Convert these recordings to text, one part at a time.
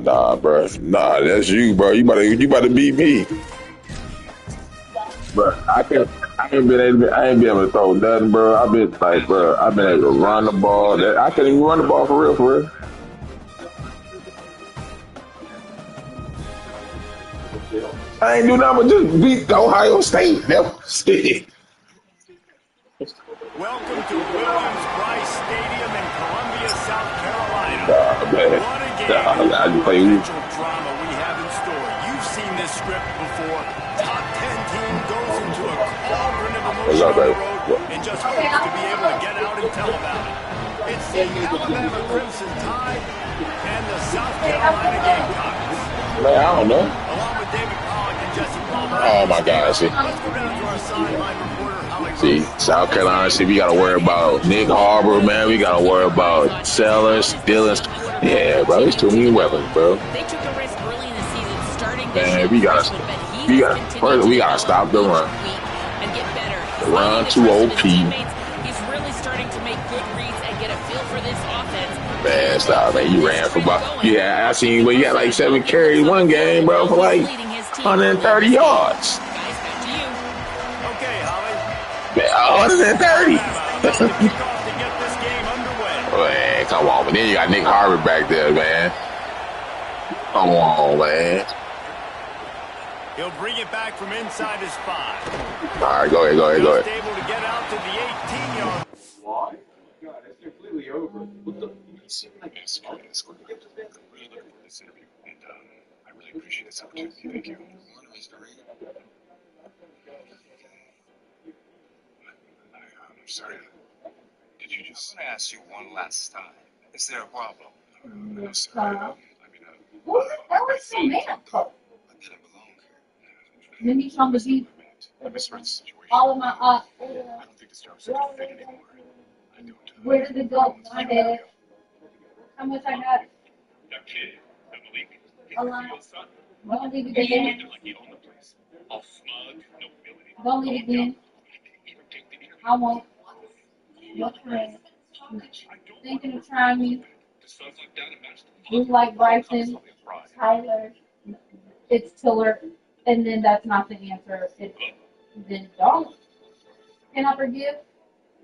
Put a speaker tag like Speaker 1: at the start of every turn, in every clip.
Speaker 1: Nah, bro. Nah, that's you, bro. You about to beat me, bro. I ain't been able to throw nothing, bro. I've been like, bro. I've been able to run the ball. I couldn't even run the ball for real, for real. I ain't do nothing but just beat Ohio State. Never see.
Speaker 2: Welcome to Williams-Brice Stadium in Columbia, South Carolina.
Speaker 1: Nah, man.
Speaker 2: What a game!
Speaker 1: Nah, I just play
Speaker 2: Potential drama we have in store. You've seen this script before. Top 10 team goes into a cauldron of emotion on the road and just hopes to be able to get out and tell about it. It's the Alabama Crimson Tide and the South Carolina Gamecocks.
Speaker 1: Man, I don't know.
Speaker 2: Along with David Pollock and Jesse Palmer.
Speaker 1: Oh my God! See,
Speaker 2: Let's go down to our sideline reporter, Holly
Speaker 1: see, South Carolina. See, we got to worry about Nick Harbor, man. We got to worry about Sellers, Dillon. Yeah, bro, it's too many weapons, bro.
Speaker 3: They took a risk early in the season, starting
Speaker 1: Man, we gotta stop the run.
Speaker 3: And get better.
Speaker 1: The run too OP.
Speaker 3: He's really starting to make good reads and get a feel for this offense.
Speaker 1: Man, stop, man. You ran for about, yeah, I seen you, you got like 7 carries one game, bro, for like 130 yards.
Speaker 3: Guys, back to you.
Speaker 2: Okay, Holly.
Speaker 1: Man, 130.
Speaker 2: To get this game underway.
Speaker 1: Man, come on, but then you got Nick Harvard back there, man. Come on, man.
Speaker 2: He'll bring it back from inside his 5.
Speaker 1: All right, go ahead.
Speaker 2: Just able to get out to the 18-yard.
Speaker 4: Why? God, that's completely over. What the? You seem like a smart ass.
Speaker 5: I'm really looking forward to this interview, and I really appreciate this opportunity. Thank you. I'm sorry. Did you just?
Speaker 6: I'm gonna ask you one last time. Is there a problem?
Speaker 5: I'm sorry.
Speaker 7: Who the hell is Samantha?
Speaker 6: I didn't belong here.
Speaker 7: Then you come to see
Speaker 5: I misread the situation.
Speaker 7: all of my
Speaker 5: I don't think this job's a good fit anymore. I don't.
Speaker 7: where did it go? My bad. How much I got?
Speaker 5: That kid, that Malik,
Speaker 7: A lot.
Speaker 5: son.
Speaker 7: Don't leave it
Speaker 5: He
Speaker 7: again.
Speaker 5: lived there like he owned the place. All smug, no ability.
Speaker 7: Don't leave it again.
Speaker 5: Even take the interview.
Speaker 7: I won't. Your friend. Thinking of trying me.
Speaker 5: The stuff like that and match the
Speaker 7: You like Bryson, Tyler, it's Tiller, and then that's not the answer. Then don't. Can I forgive?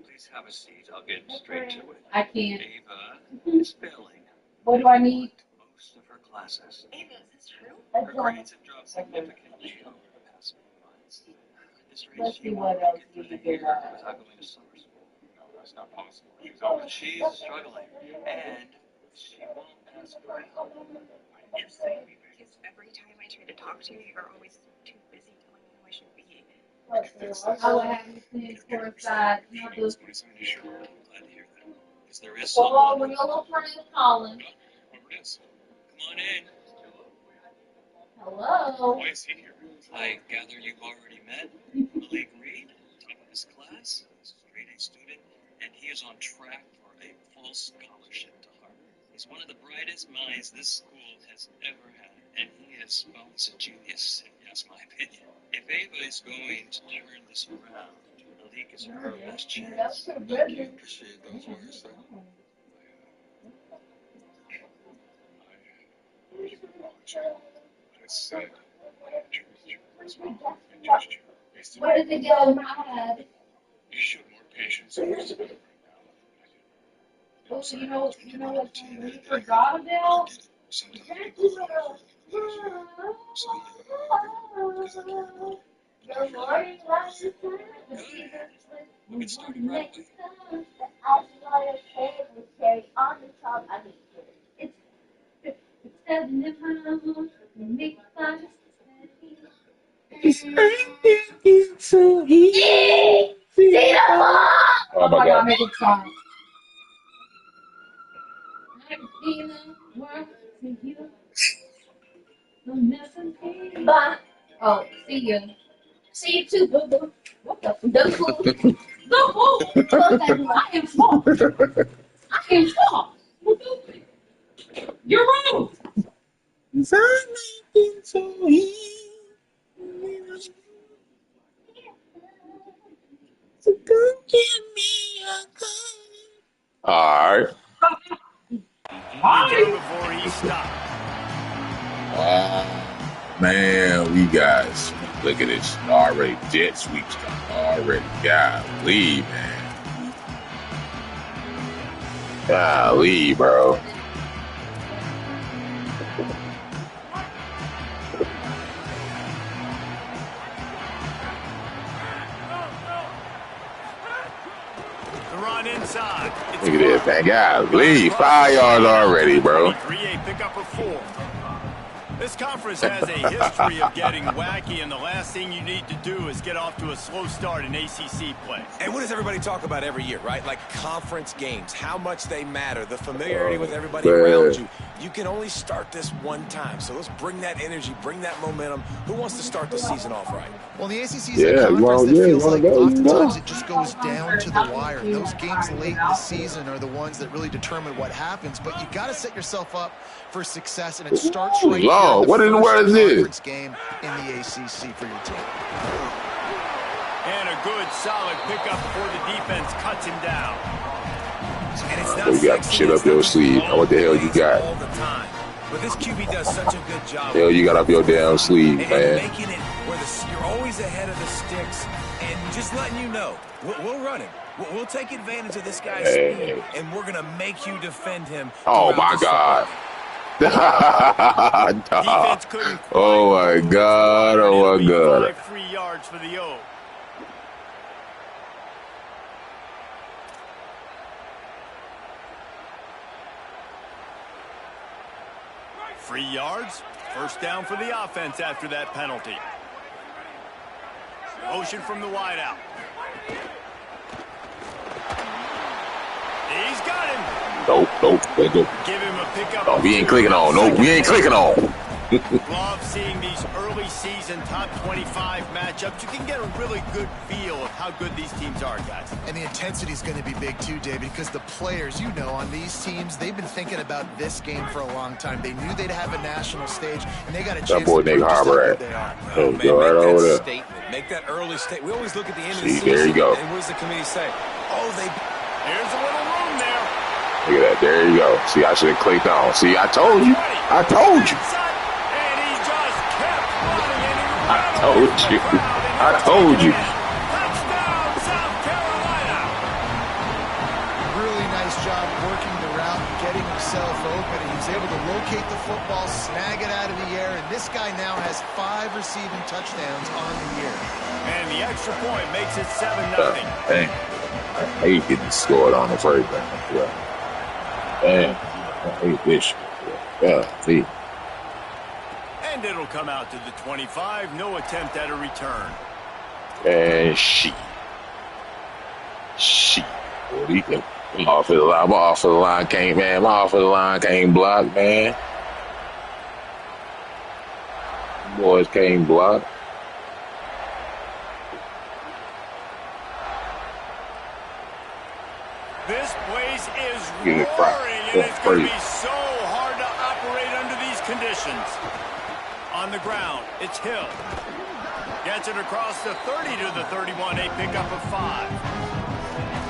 Speaker 6: Please have a seat. I'll get straight to it.
Speaker 7: I can't.
Speaker 6: Ava is failing.
Speaker 7: What do I need?
Speaker 6: Most of her classes.
Speaker 3: Ava, is this true?
Speaker 6: Her grades have dropped significantly over the past few months. At this rate,
Speaker 7: Let's
Speaker 6: she
Speaker 7: see
Speaker 6: won't
Speaker 7: what else
Speaker 6: make it
Speaker 7: we
Speaker 6: through the
Speaker 7: can
Speaker 6: year
Speaker 7: get out.
Speaker 6: without going to summer school.
Speaker 5: No, that's not possible.
Speaker 6: But she's struggling, and she won't ask for help.
Speaker 5: You're saying me, baby.
Speaker 8: Because every time I try to talk to you, you're always too busy telling me who I should be.
Speaker 7: I would have you stand courtside. Not the
Speaker 6: Sure, I'm glad to hear that. Because there is
Speaker 7: ball
Speaker 6: someone.
Speaker 7: real friend calling.
Speaker 5: Whoever it is.
Speaker 6: Come on in.
Speaker 7: Hello.
Speaker 5: Why is he here?
Speaker 6: I gather you've already met Malik Reed, top of his class. He's a straight A student, and he is on track for a full scholarship to Harvard. He's one of the brightest minds this school has ever had, and he is, well, he's a genius, if you ask my opinion. If Ava is going to turn this around, Malik is her best chance.
Speaker 5: Thank you. Appreciate those words, sir. I owe you an apology. What I said, I truth you as well, and judged you based on
Speaker 7: Where did it go in my head?
Speaker 5: you showed more patience than you're right now.
Speaker 7: Oh, you know what we forgot about?
Speaker 5: Sometimes people we'll get started right away.
Speaker 1: So easy.
Speaker 7: Oh my God, make it stop. Bye. Oh, see you. See you too, boo boo. What the? The boo. The boo. I am small. Hey, stop. You're wrong.
Speaker 1: All right.
Speaker 2: Return before he stopped.
Speaker 1: Man, we guys, look at this. Already jet sweeps already. Golly, man. Golly, bro.
Speaker 2: The run inside.
Speaker 1: Look at this, man. Golly, 5 yards already, bro.
Speaker 2: 3-8 pickup of 4. This conference has a history of getting wacky, and the last thing you need to do is get off to a slow start in ACC play.
Speaker 9: And what does everybody talk about every year, right? Like conference games, how much they matter, the familiarity with everybody around you. You can only start this one time, so let's bring that energy, bring that momentum. Who wants to start the season off right?
Speaker 10: Well, the ACC is a conference that feels like oftentimes it just goes down to the wire. Those games late in the season are the ones that really determine what happens, but you got to set yourself up for success, and it starts right here.
Speaker 1: What in the world is this?
Speaker 10: Game in the ACC for your team.
Speaker 2: And a good, solid pickup before the defense cuts him down.
Speaker 9: And it's not
Speaker 1: you got shit up your sleeve. What the hell you got?
Speaker 9: All the time. But this QB does such a good job.
Speaker 1: Hell, you got up your damn sleeve,
Speaker 9: and
Speaker 1: man.
Speaker 9: Making it where you're always ahead of the sticks, and just letting you know, we'll run him. We'll take advantage of this guy's speed, and we're gonna make you defend him.
Speaker 1: Oh my God. Oh my God. Oh my God.
Speaker 2: 3 yards for the O. Three yards. First down for the offense after that penalty. Motion from the wideout. He's got him.
Speaker 1: Nope.
Speaker 2: Give him a pickup.
Speaker 1: No, we ain't clicking on. No, we ain't clicking on.
Speaker 2: Love seeing these early season top 25 matchups. You can get a really good feel of how good these teams are, guys.
Speaker 10: And the intensity is going to be big too, David, because the players, you know, on these teams, they've been thinking about this game for a long time. They knew they'd have a national stage, and they got a chance
Speaker 1: that boy
Speaker 10: to prove
Speaker 1: Nick Harbor at.
Speaker 9: Oh, man,
Speaker 1: go right over there.
Speaker 9: Statement. Make that early statement. We always look at the end of the
Speaker 1: See,
Speaker 9: season.
Speaker 1: there you go.
Speaker 9: And what does the committee say? Oh, they...
Speaker 2: Here's a little room there.
Speaker 1: Look at that. There you go. See, I should have clicked on. See, I told you. I told you. I told you.
Speaker 2: Touchdown, South Carolina.
Speaker 10: Really nice job working the route, getting himself open, and he's able to locate the football, snag it out of the air, and this guy now has 5 receiving touchdowns on the year.
Speaker 2: And the extra point makes it 7-0.
Speaker 1: Dang. I hate getting scored on the first down. Yeah. Damn. I hate this. Yeah, see.
Speaker 2: And it'll come out to the 25. No attempt at a return.
Speaker 1: And I'm off of the line. My offensive line can't, man. My offensive line can't block, man. Boys can't block.
Speaker 2: This place is roaring, and it's going to be so hard to operate under these conditions. On the ground, it's Hill. Gets it across the 30 to the 31, a pickup of 5.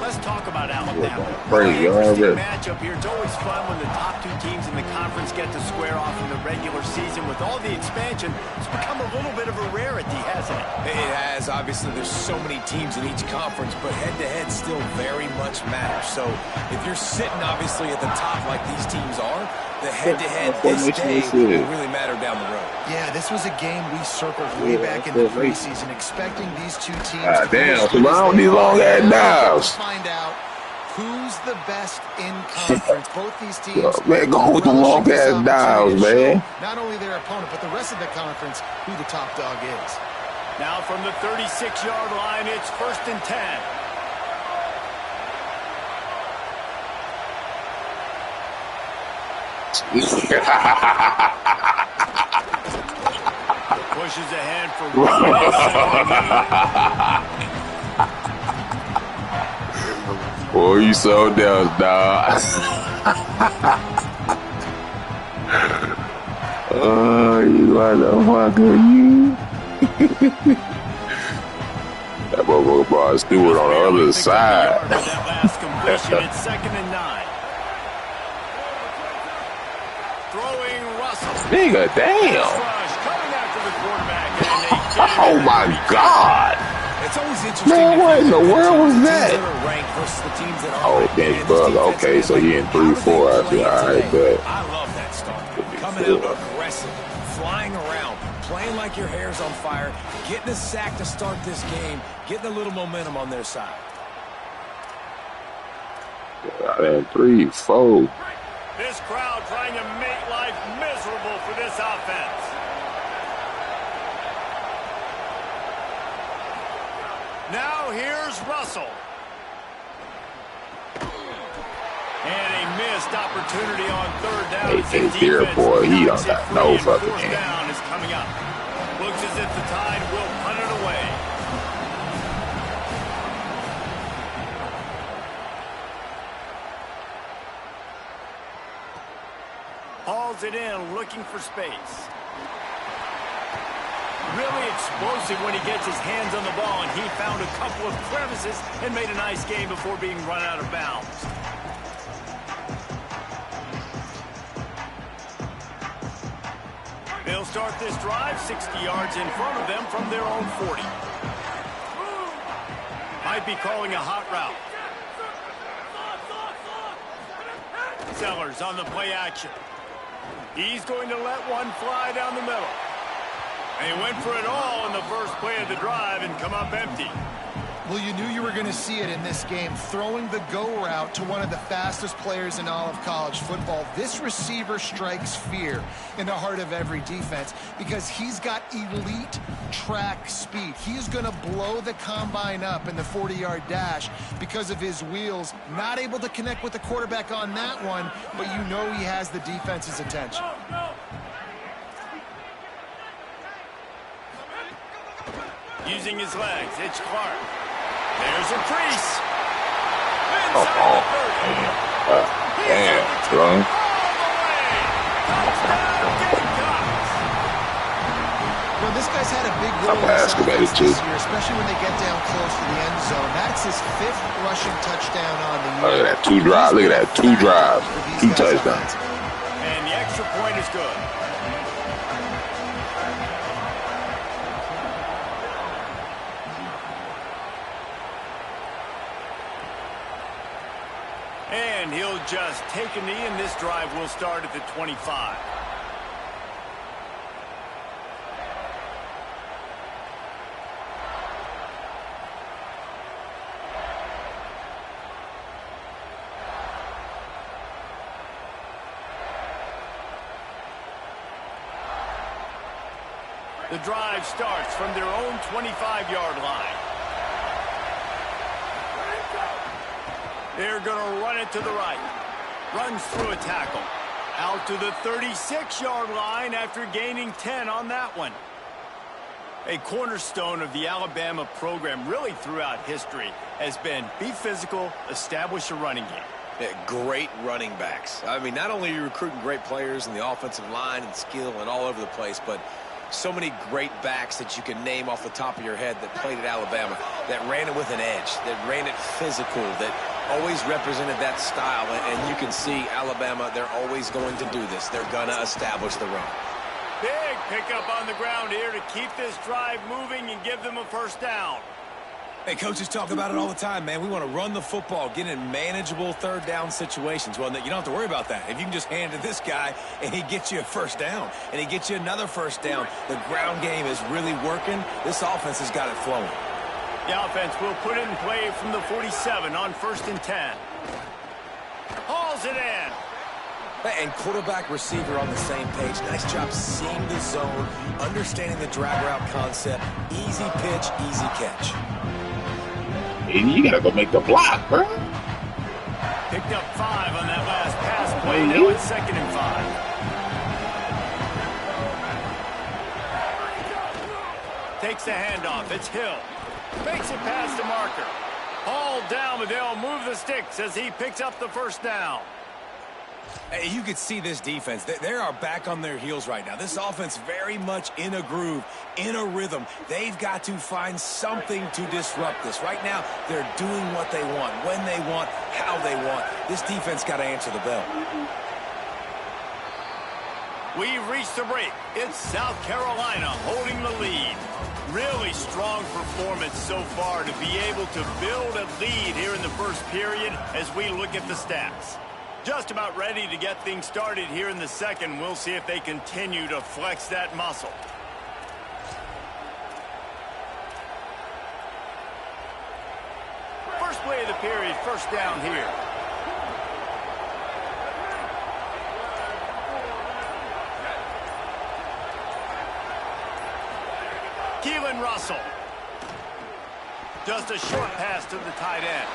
Speaker 2: Let's talk about Alabama. Interesting matchup here. It's always fun when the top 2 teams in the conference get to square off in the regular season. With all the expansion, it's become a little bit of a rarity, hasn't it?
Speaker 9: It has. Obviously, there's so many teams in each conference, but head-to-head still very much matters. So if you're sitting, obviously, at the top like these teams are, the head-to-head this day will really matter down the road.
Speaker 10: Yeah, this was a game we circled way back in the preseason, expecting these 2 teams to
Speaker 1: damn, surround these long-ass dives.
Speaker 10: Find out who's the best in conference. Both these teams.
Speaker 1: Man, go with the long-ass dives, man.
Speaker 10: Not only their opponent, but the rest of the conference, who the top dog is.
Speaker 2: Now from the 36-yard line, it's 1st and 10. Pushes ahead for
Speaker 1: Boy, you so down, dog. Oh, you motherfucker, you. That motherfucker brought Stewart on the other side.
Speaker 2: That last completion at 2nd and 9. Throwing Russell.
Speaker 1: Nigga, damn.
Speaker 2: Coming after the quarterback, and they get it.
Speaker 1: Oh my God.
Speaker 9: It's always interesting.
Speaker 1: Man, what in the world was that? Oh, bench bug. Okay, so he in 3-4. I see. All right, but
Speaker 9: I love that start. Coming out aggressive, flying around, playing like your hair's on fire, getting a sack to start this game, getting a little momentum on their side.
Speaker 1: in 3-4.
Speaker 2: This crowd trying to make life miserable for this offense. Now here's Russell. And a missed opportunity on 3rd down.
Speaker 1: Hey, dear boy, he don't got no fucking hand.
Speaker 2: Down is coming up. Looks as if the Tide will punt it away. Hauls it in, looking for space. Really explosive when he gets his hands on the ball, and he found a couple of crevices and made a nice game before being run out of bounds. They'll start this drive 60 yards in front of them from their own 40. Might be calling a hot route. Sellers on the play action. He's going to let one fly down the middle. And he went for it all in the first play of the drive and come up empty.
Speaker 10: Well, you knew you were going to see it in this game, throwing the go route to one of the fastest players in all of college football. This receiver strikes fear in the heart of every defense because he's got elite track speed. He's going to blow the combine up in the 40-yard dash because of his wheels. Not able to connect with the quarterback on that one, but you know he has the defense's attention.
Speaker 2: Using his legs, it's Clark. There's a crease.
Speaker 1: Oh, damn, strong.
Speaker 10: Well, this guy's had a big role in this offense this year, especially when they get down close to the end zone. That's his 5th rushing touchdown on the year.
Speaker 1: Look at that, 2 drives. Look at that, 2 drives. 2 touchdowns.
Speaker 2: And the extra point is good. And he'll just take a knee, and this drive will start at the 25. The drive starts from their own 25-yard line. They're going to run it to the right. Runs through a tackle. Out to the 36-yard line after gaining 10 on that one. A cornerstone of the Alabama program really throughout history has been be physical, establish a running game.
Speaker 9: Yeah, great running backs. I mean, not only are you recruiting great players in the offensive line and skill and all over the place, but so many great backs that you can name off the top of your head that played at Alabama, that ran it with an edge, that ran it physical, that always represented that style. And you can see Alabama, they're always going to do this. They're going to establish the run.
Speaker 2: Big pickup on the ground here to keep this drive moving and give them a first down.
Speaker 9: Hey, coaches talk about it all the time, man. We want to run the football, get in manageable 3rd down situations. Well, you don't have to worry about that. If you can just hand it to this guy and he gets you a first down and he gets you another first down, the ground game is really working. This offense has got it flowing.
Speaker 2: The offense will put it in play from the 47 on 1st and 10. Hauls it in.
Speaker 9: And quarterback receiver on the same page. Nice job seeing the zone, understanding the drag route concept. Easy pitch, easy catch.
Speaker 1: You gotta go make the block, bro.
Speaker 2: Picked up 5 on that last pass play. Now it's 2nd and 5. Takes the handoff. It's Hill. Makes it past the marker. Hauled down, but they'll move the sticks as he picks up the first down.
Speaker 9: Hey, you could see this defense. They are back on their heels right now. This offense very much in a groove, in a rhythm. They've got to find something to disrupt this. Right now, they're doing what they want, when they want, how they want. This defense got to answer the bell.
Speaker 2: We've reached the break. It's South Carolina holding the lead. Really strong performance so far to be able to build a lead here in the first period as we look at the stats. Just about ready to get things started here in the second. We'll see if they continue to flex that muscle. First play of the period, first down here. Keelan Russell. Just a short pass to the tight end.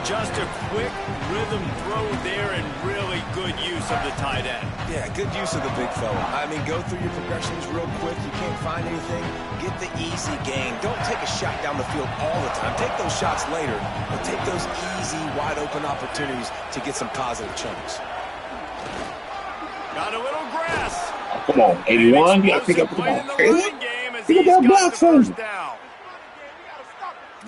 Speaker 2: Just a quick rhythm throw there and really good use of the tight end.
Speaker 9: Yeah, good use of the big fella. I mean, go through your progressions real quick. You can't find anything. Get the easy gain. Don't take a shot down the field all the time. Take those shots later, but take those easy, wide-open opportunities to get some positive chunks.
Speaker 2: Got a little grass.
Speaker 1: Oh, come on, 81. You got to pick up the ball. Pick up that block for him.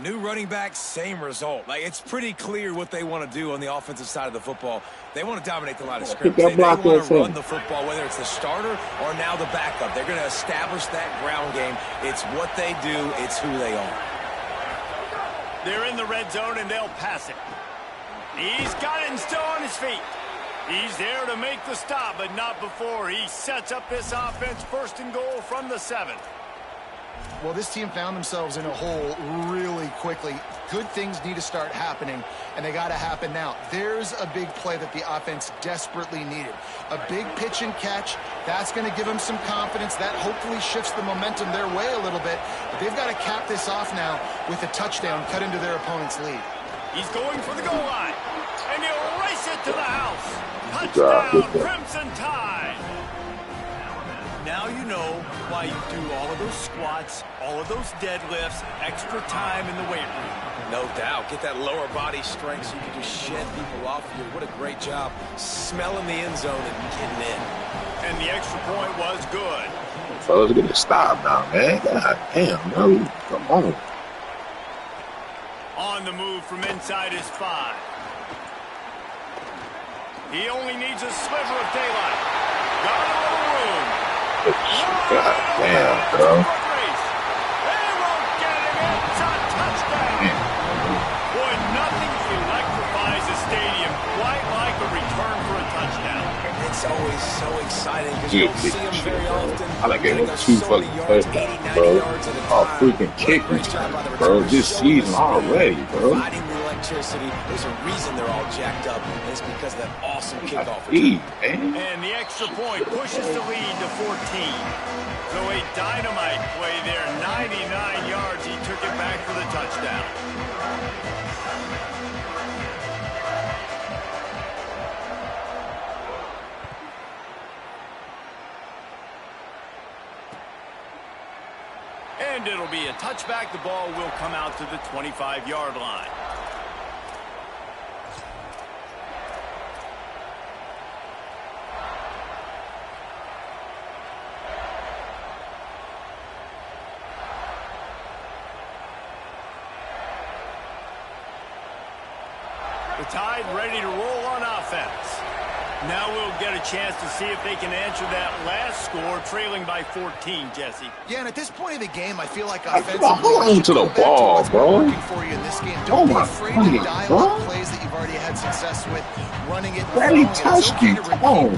Speaker 9: New running back, same result. Like, it's pretty clear what they want to do on the offensive side of the football. They want to dominate the line of scrimmage. They want to run the football, whether it's the starter or now the backup. They're going to establish that ground game. It's what they do. It's who they are.
Speaker 2: They're in the red zone, and they'll pass it. He's got it and still on his feet. He's there to make the stop, but not before he sets up this offense. First and goal from the 7.
Speaker 10: Well, this team found themselves in a hole really quickly. Good things need to start happening, and they got to happen now. There's a big play that the offense desperately needed. A big pitch and catch. That's going to give them some confidence. That hopefully shifts the momentum their way a little bit. But they've got to cap this off now with a touchdown cut into their opponent's lead.
Speaker 2: He's going for the goal line, and he'll race it to the house. Touchdown, Crimson Tide. Now you know why you do all of those squats, all of those deadlifts, extra time in the weight room.
Speaker 9: No doubt. Get that lower body strength so you can just shed people off you. What a great job smelling the end zone and getting in.
Speaker 2: And the extra point was good.
Speaker 1: Fellas, get a stop now, man. God damn, bro. Come on.
Speaker 2: On the move from inside his 5. He only needs a sliver of daylight. Got a little room.
Speaker 1: God damn, bro.
Speaker 2: They won't get him. It's a touchdown. Boy, nothing electrifies a stadium quite like a return for a touchdown.
Speaker 9: It's always so exciting because you don't see them very often.
Speaker 1: I like getting 2 fucking touchdowns, bro. Oh, freaking kick return, bro. This season already, bro.
Speaker 9: Electricity. There's a reason they're all jacked up, and it's because of that awesome kickoff
Speaker 1: return.
Speaker 2: And the extra point pushes the lead to 14. So a dynamite play there, 99 yards. He took it back for the touchdown. And it'll be a touchback. The ball will come out to the 25-yard line. The Tide ready to roll on offense. Now we'll get a chance to see if they can answer that last score, trailing by 14, Jesse.
Speaker 10: Yeah, and at this point of the game, I feel like offensively,
Speaker 1: hold on to the ball, bro.
Speaker 10: For you in this game. Don't be afraid to dial up plays that you've already had success with, running it.
Speaker 1: Daddy touched you. Come on.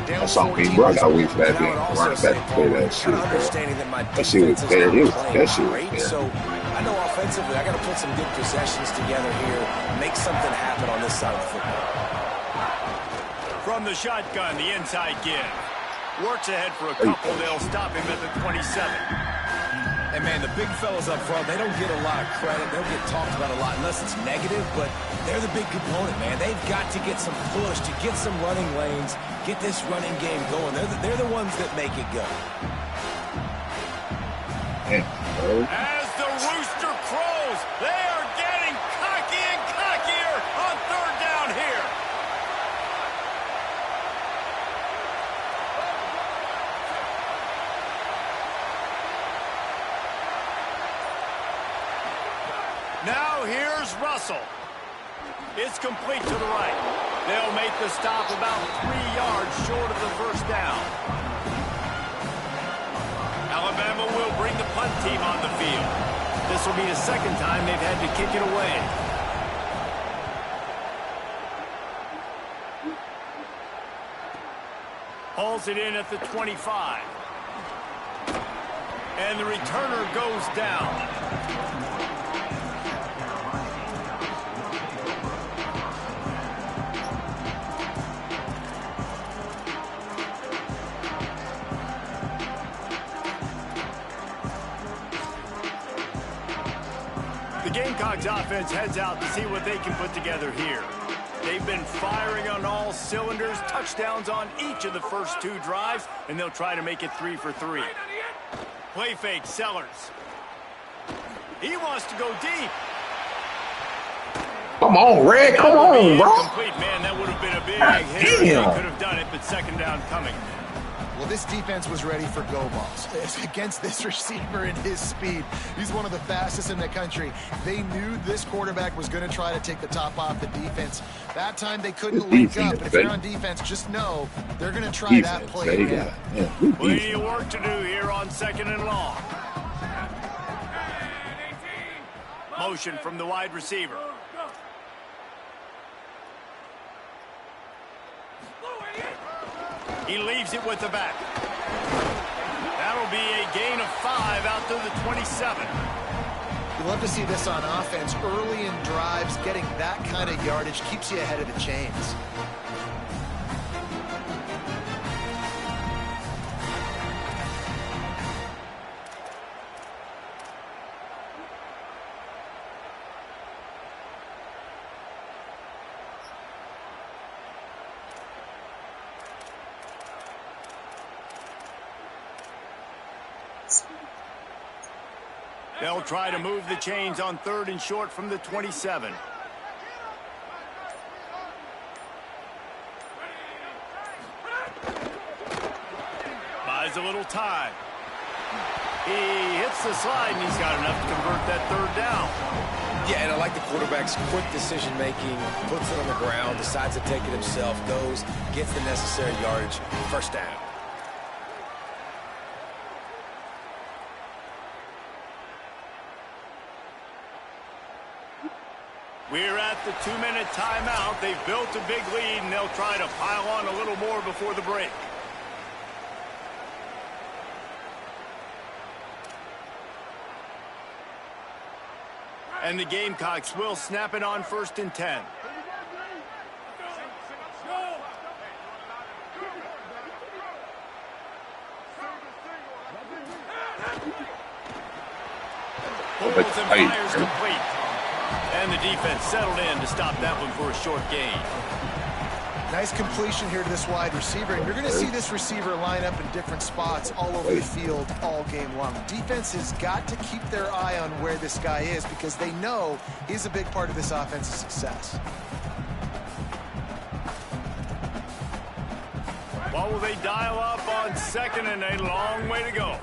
Speaker 1: That's something, bro. I gotta wait for that being running back to play that shit, bro. That shit was fair. That shit was fair.
Speaker 9: So I know offensively, I got to put some good possessions together here, make something happen on this side of the football.
Speaker 2: From the shotgun, the inside give. Works ahead for a couple. They'll stop him at the 27.
Speaker 9: And, man, the big fellas up front, they don't get a lot of credit. They don't get talked about a lot unless it's negative, but they're the big component, man. They've got to get some push, to get some running lanes, get this running game going. They're the ones that make it go.
Speaker 2: As the rooster crows, they are getting Here's Russell. It's complete to the right. They'll make the stop about 3 yards short of the first down. Alabama will bring the punt team on the field. This will be the second time they've had to kick it away. Hauls it in at the 25. And the returner goes down. The Gamecocks offense heads out to see what they can put together here. They've been firing on all cylinders, touchdowns on each of the first 2 drives, and they'll try to make it 3 for 3. Play fake, Sellers. He wants to go deep.
Speaker 1: Come on, Red. Come on, bro.
Speaker 2: Complete, man. That would have been a big hit. They could have done it, but second down coming.
Speaker 10: Well, this defense was ready for go balls. Against this receiver and his speed, he's one of the fastest in the country. They knew this quarterback was going to try to take the top off the defense. That time they couldn't link up. But if you're on defense, just know they're going to try that play again.
Speaker 2: Plenty of work to do here on 2nd and long. Motion from the wide receiver. He leaves it with the back. That'll be a gain of 5 out to the 27.
Speaker 10: You love to see this on offense. Early in drives, getting that kind of yardage keeps you ahead of the chains.
Speaker 2: They'll try to move the chains on 3rd and short from the 27. Buys a little time. He hits the slide, and he's got enough to convert that 3rd down.
Speaker 9: Yeah, and I like the quarterback's quick decision-making, puts it on the ground, decides to take it himself, goes, gets the necessary yardage, first down.
Speaker 2: We're at the 2-minute timeout. They've built a big lead, and they'll try to pile on a little more before the break. And the Gamecocks will snap it on 1st and 10. Pulls and fires complete. And the defense settled in to stop that one for a short gain.
Speaker 10: Nice completion here to this wide receiver. And you're going to see this receiver line up in different spots all over the field all game long. Defense has got to keep their eye on where this guy is because they know he's a big part of this offense's success.
Speaker 2: What will they dial up on 2nd and a long way to go?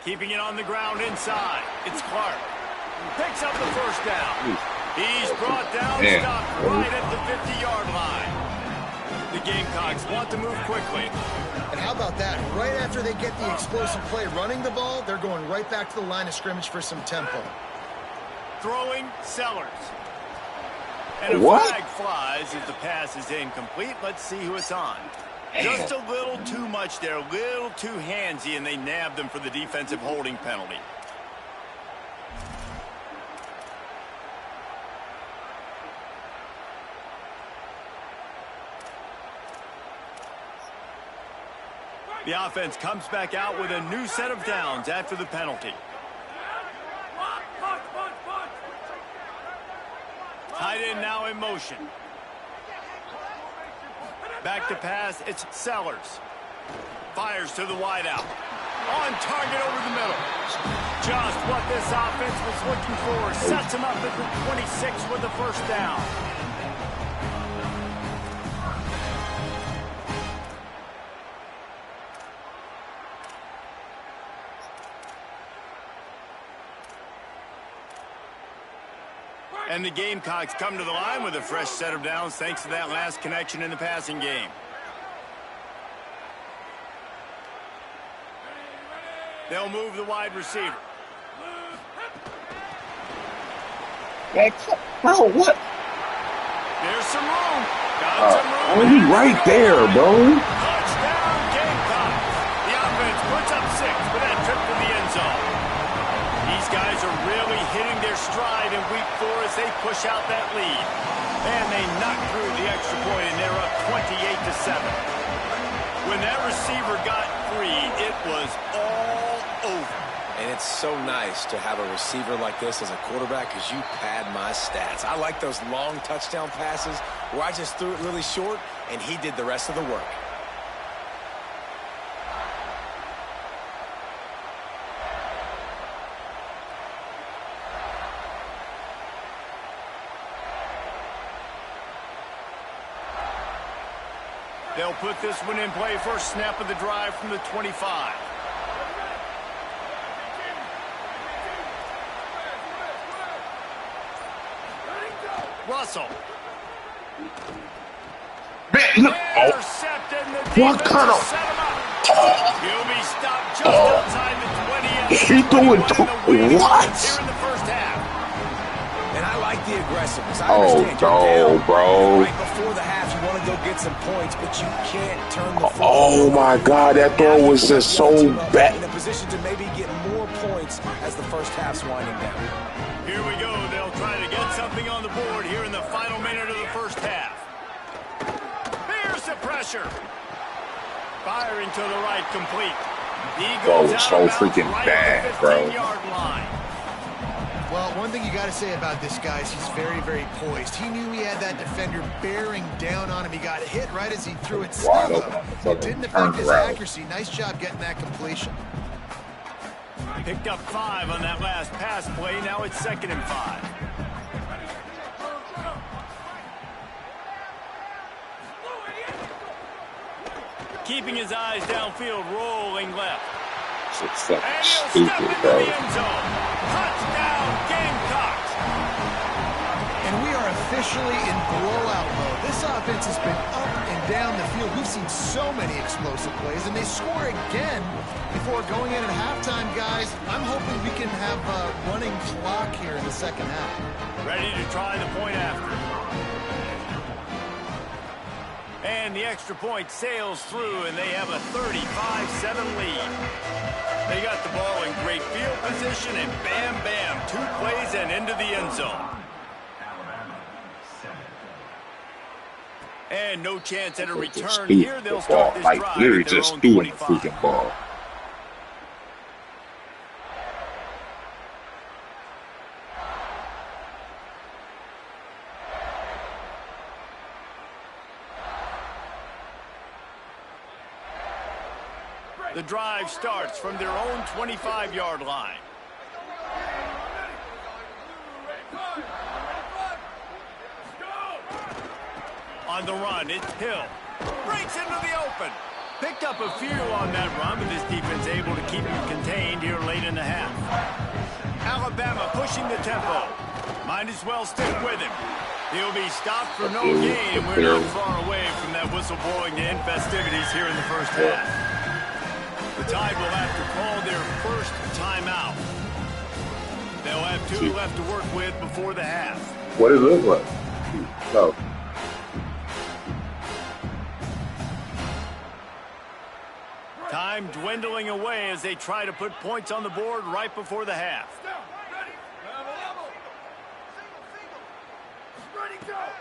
Speaker 2: Keeping it on the ground inside. It's Clark. Picks up the first down. He's brought down, stopped right at the 50-yard line. The Gamecocks want to move quickly.
Speaker 10: And how about that? Right after they get the explosive play running the ball, they're going right back to the line of scrimmage for some tempo.
Speaker 2: Throwing, Sellers. And a flag flies as the pass is incomplete. Let's see who it's on. Just a little too much there, a little too handsy, and they nabbed them for the defensive holding penalty. The offense comes back out with a new set of downs after the penalty. Tight end now in motion. Back to pass, it's Sellers. Fires to the wideout. On target over the middle. Just what this offense was looking for. Sets him up at the 26 with the first down. And the Gamecocks come to the line with a fresh set of downs thanks to that last connection in the passing game. They'll move the wide receiver.
Speaker 1: Bro, what?
Speaker 2: There's some room. Got some room.
Speaker 1: Oh, he right there, bro.
Speaker 2: Touchdown, Gamecocks. The offense puts up 6 with that trip to the end zone. These guys are really hitting their stride in week 4 as they push out that lead. And they knock through the extra point, and they're up 28-7. When that receiver got free, it was all over.
Speaker 9: And it's so nice to have a receiver like this as a quarterback because you pad my stats. I like those long touchdown passes where I just threw it really short and he did the rest of the work.
Speaker 2: They'll put this one in play first snap of the drive from the 25. Russell.
Speaker 1: Man, look. What kind of...
Speaker 2: He'll be stopped just outside the 20.
Speaker 1: He doing... What?
Speaker 2: Here in the first half.
Speaker 9: And I like the aggressiveness. I understand
Speaker 1: no, bro.
Speaker 9: Right before the half, you want to go get some points, but you can't turn the
Speaker 1: Oh, my God. That throw was just so bad.
Speaker 9: In a position to maybe get more points as the first half's winding down.
Speaker 2: Here we go. They'll try to get something on the board here in the final minute of the first half. Here's the pressure. Firing to the right, complete.
Speaker 1: Eagles out so freaking bad, bro.
Speaker 10: Well, one thing you got to say about this guy is he's very, very poised. He knew he had that defender bearing down on him. He got hit right as he threw it. Still, it didn't affect his accuracy. Nice job getting that completion.
Speaker 2: Picked up 5 on that last pass play. Now it's 2nd and 5. Keeping his eyes downfield, rolling left.
Speaker 1: It's fucking stupid, bro.
Speaker 2: Touchdown, Gamecocks.
Speaker 10: And we are officially in blowout mode. This offense has been up and down the field. We've seen so many explosive plays, and they score again before going in at halftime, guys. I'm hoping we can have a running clock here in the second half.
Speaker 2: Ready to try the point after. And the extra point sails through, and they have a 35-7 lead. They got the ball in great field position, and bam, bam, 2 plays and into the end zone. And no chance at a return here. They'll start this drive
Speaker 1: literally
Speaker 2: at their
Speaker 1: just
Speaker 2: own
Speaker 1: doing
Speaker 2: 25.
Speaker 1: the freaking ball.
Speaker 2: The drive starts from their own 25-yard line. On the run, it's Hill. Breaks into the open. Picked up a few on that run, but this defense able to keep him contained here late in the half. Alabama pushing the tempo. Might as well stick with him. He'll be stopped for no gain, and we're not far away from that whistle blowing to end festivities here in the first half. The Tide will have to call their first timeout. They'll have 2 left to work with before the half.
Speaker 1: What does it look like? No.
Speaker 2: Time dwindling away as they try to put points on the board right before the half.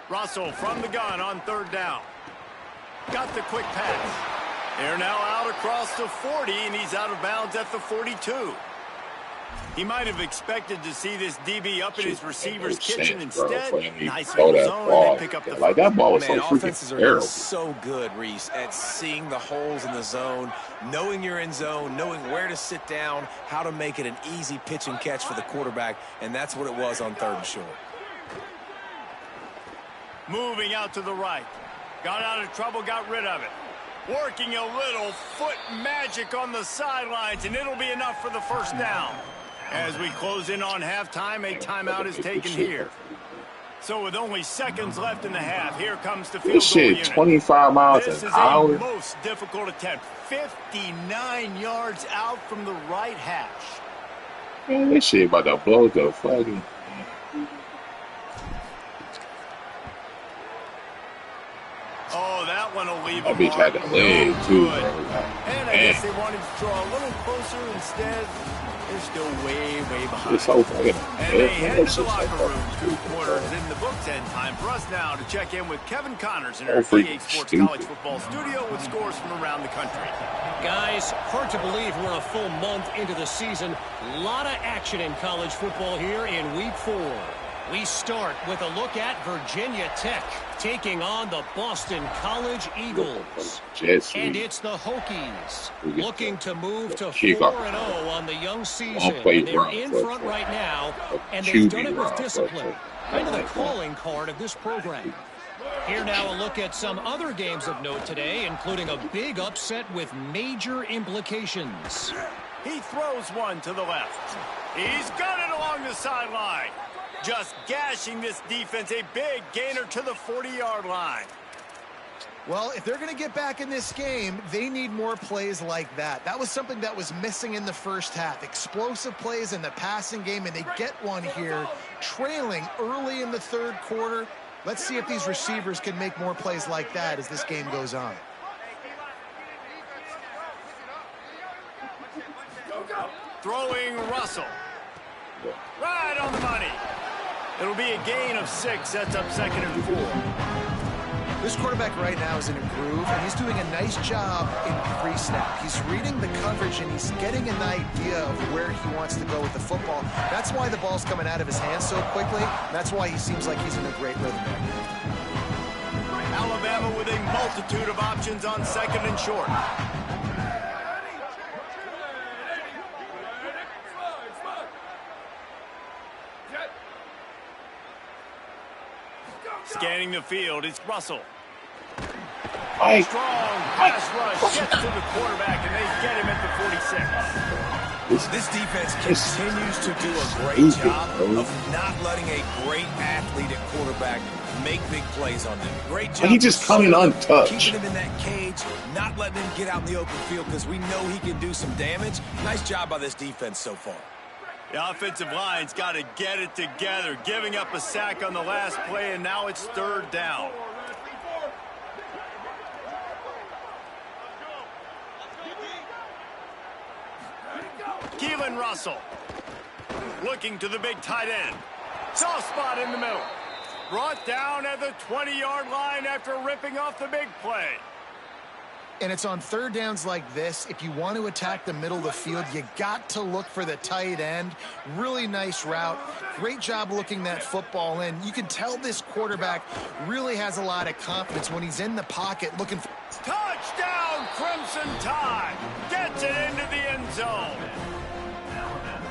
Speaker 2: Russell from the gun on 3rd down. Got the quick pass. They're now out across the 40, and he's out of bounds at the 42. He might have expected to see this DB up in his receiver's kitchen instead. Nice little zone, and they pick up the
Speaker 1: like that ball was so
Speaker 9: offenses
Speaker 1: freaking
Speaker 9: are
Speaker 1: terrible.
Speaker 9: so good, Reese, at seeing the holes in the zone, knowing you're in zone, knowing where to sit down, how to make it an easy pitch and catch for the quarterback, and that's what it was on 3rd and short.
Speaker 2: Moving out to the right. Got out of trouble, got rid of it. Working a little foot magic on the sidelines, and it'll be enough for the first down. As we close in on halftime, a timeout is taken here. So with only seconds left in the half, here comes the field
Speaker 1: This
Speaker 2: goal
Speaker 1: shit
Speaker 2: unit.
Speaker 1: 25 miles
Speaker 2: This
Speaker 1: an
Speaker 2: is
Speaker 1: hour.
Speaker 2: the most difficult attempt. 59 yards out from the right hash.
Speaker 1: This shit about to blow the fucking.
Speaker 2: Oh, that one will leave
Speaker 1: That
Speaker 2: him
Speaker 1: bitch had
Speaker 2: hard.
Speaker 1: the leg
Speaker 2: No
Speaker 1: too,
Speaker 2: good.
Speaker 1: bro.
Speaker 2: And I guess they wanted to draw a little closer. Instead, they're still way, way behind.
Speaker 1: It's so fucking.
Speaker 2: And they head to the locker room. 2 quarters in the books, and time for us now to check in with Kevin Connors in our EA Sports College Football Studio with scores from around the country.
Speaker 11: Guys, hard to believe we're a full month into the season. A lot of action in college football here in Week 4. We start with a look at Virginia Tech taking on the Boston College Eagles. And it's the Hokies looking to move to 4-0 on the young season. And they're in front right now, and they've done it with discipline. Kind of the calling card of this program. Here now a look at some other games of note today, including a big upset with major implications.
Speaker 2: He throws one to the left. He's got it along the sideline. Just gashing this defense, a big gainer to the 40-yard line.
Speaker 10: Well, if they're going to get back in this game, they need more plays like that. That was something that was missing in the first half. Explosive plays in the passing game, and they get one here, trailing early in the third quarter. Let's see if these receivers can make more plays like that as this game goes on.
Speaker 2: Throwing Russell. Right on the money. It'll be a gain of 6. Sets up 2nd and 4.
Speaker 10: This quarterback right now is in a groove, and he's doing a nice job in pre-snap. He's reading the coverage, and he's getting an idea of where he wants to go with the football. That's why the ball's coming out of his hands so quickly. That's why he seems like he's in a great rhythm there.
Speaker 2: Alabama with a multitude of options on 2nd and short. Scanning the field, it's Russell. Strong pass rush gets to the quarterback, and they get him at the 46.
Speaker 9: This defense continues to do a great job of not letting a great athlete at quarterback make big plays on them. Great job.
Speaker 1: He just coming untouched.
Speaker 9: Keeping him in that cage, not letting him get out in the open field because we know he can do some damage. Nice job by this defense so far.
Speaker 2: The offensive line's got to get it together, giving up a sack on the last play, and now it's 3rd down. Keelan Russell looking to the big tight end. Soft spot in the middle. Brought down at the 20-yard line after ripping off the big play.
Speaker 10: And it's on 3rd downs like this. If you want to attack the middle of the field, you got to look for the tight end. Really nice route. Great job looking that football in. You can tell this quarterback really has a lot of confidence when he's in the pocket looking for...
Speaker 2: Touchdown, Crimson Tide. Gets it into the end zone.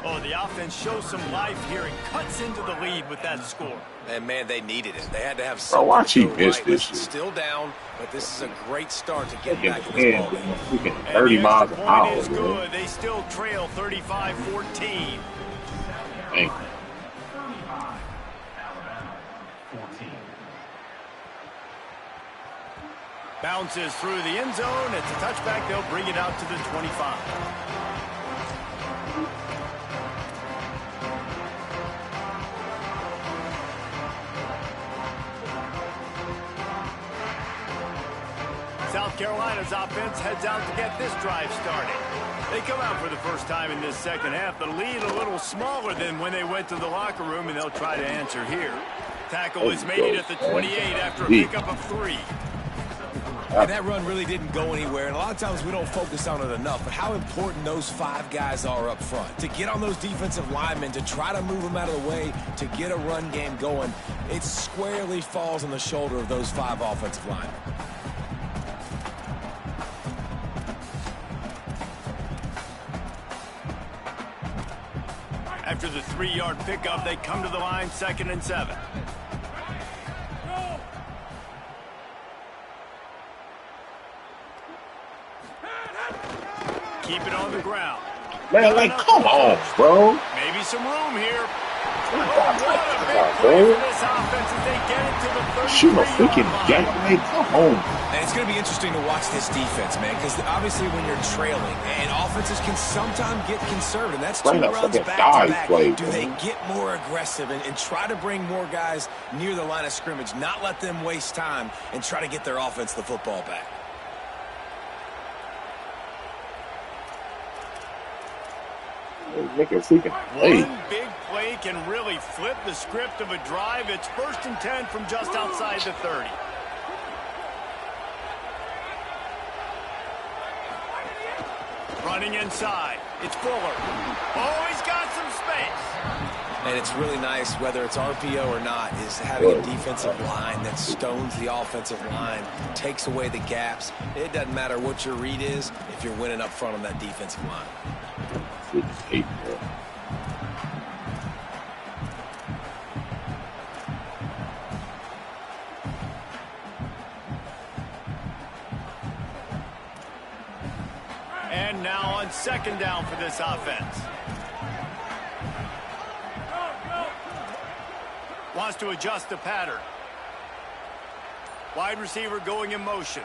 Speaker 2: Oh, the offense shows some life here and cuts into the lead with that score.
Speaker 9: And, man, they needed it. They had to have something.
Speaker 1: Bro, watch he
Speaker 9: to
Speaker 1: miss
Speaker 9: right.
Speaker 1: this shit.
Speaker 9: Still down, but this is a great start to get back in this ball game.
Speaker 1: Freaking 30 miles an hour,
Speaker 2: is
Speaker 1: bro.
Speaker 2: good. They still trail 35-14.
Speaker 1: Dang.
Speaker 2: Bounces through the end zone. It's a touchback. They'll bring it out to the 25. South Carolina's offense heads out to get this drive started. They come out for the first time in this second half. The lead a little smaller than when they went to the locker room, and they'll try to answer here. Tackle is made at the 28 after a pickup of 3.
Speaker 9: And that run really didn't go anywhere, and a lot of times we don't focus on it enough, but how important those 5 guys are up front. To get on those defensive linemen, to try to move them out of the way, to get a run game going, it squarely falls on the shoulder of those 5 offensive linemen.
Speaker 2: After the 3-yard pickup, they come to the line, 2nd and 7. Keep it on the ground.
Speaker 1: Man, like, come on, bro.
Speaker 2: Maybe some room here.
Speaker 1: Shoot a freaking jet, man. Come home.
Speaker 9: And it's going to be interesting to watch this defense, man, because obviously when you're trailing, and offenses can sometimes get conservative. That's 2 runs back-to-back. Do they get more aggressive and try to bring more guys near the line of scrimmage, not let them waste time, and try to get their offense the football back?
Speaker 1: Make a freaking play.
Speaker 2: One big play can really flip the script of a drive. It's 1st and 10 from just outside the 30. Running inside. It's Fuller. Oh, he's got some space.
Speaker 9: And it's really nice, whether it's RPO or not, is having a defensive line that stones the offensive line, takes away the gaps. It doesn't matter what your read is if you're winning up front on that defensive line.
Speaker 2: And now on 2nd down for this offense. Wants to adjust the pattern. Wide receiver going in motion.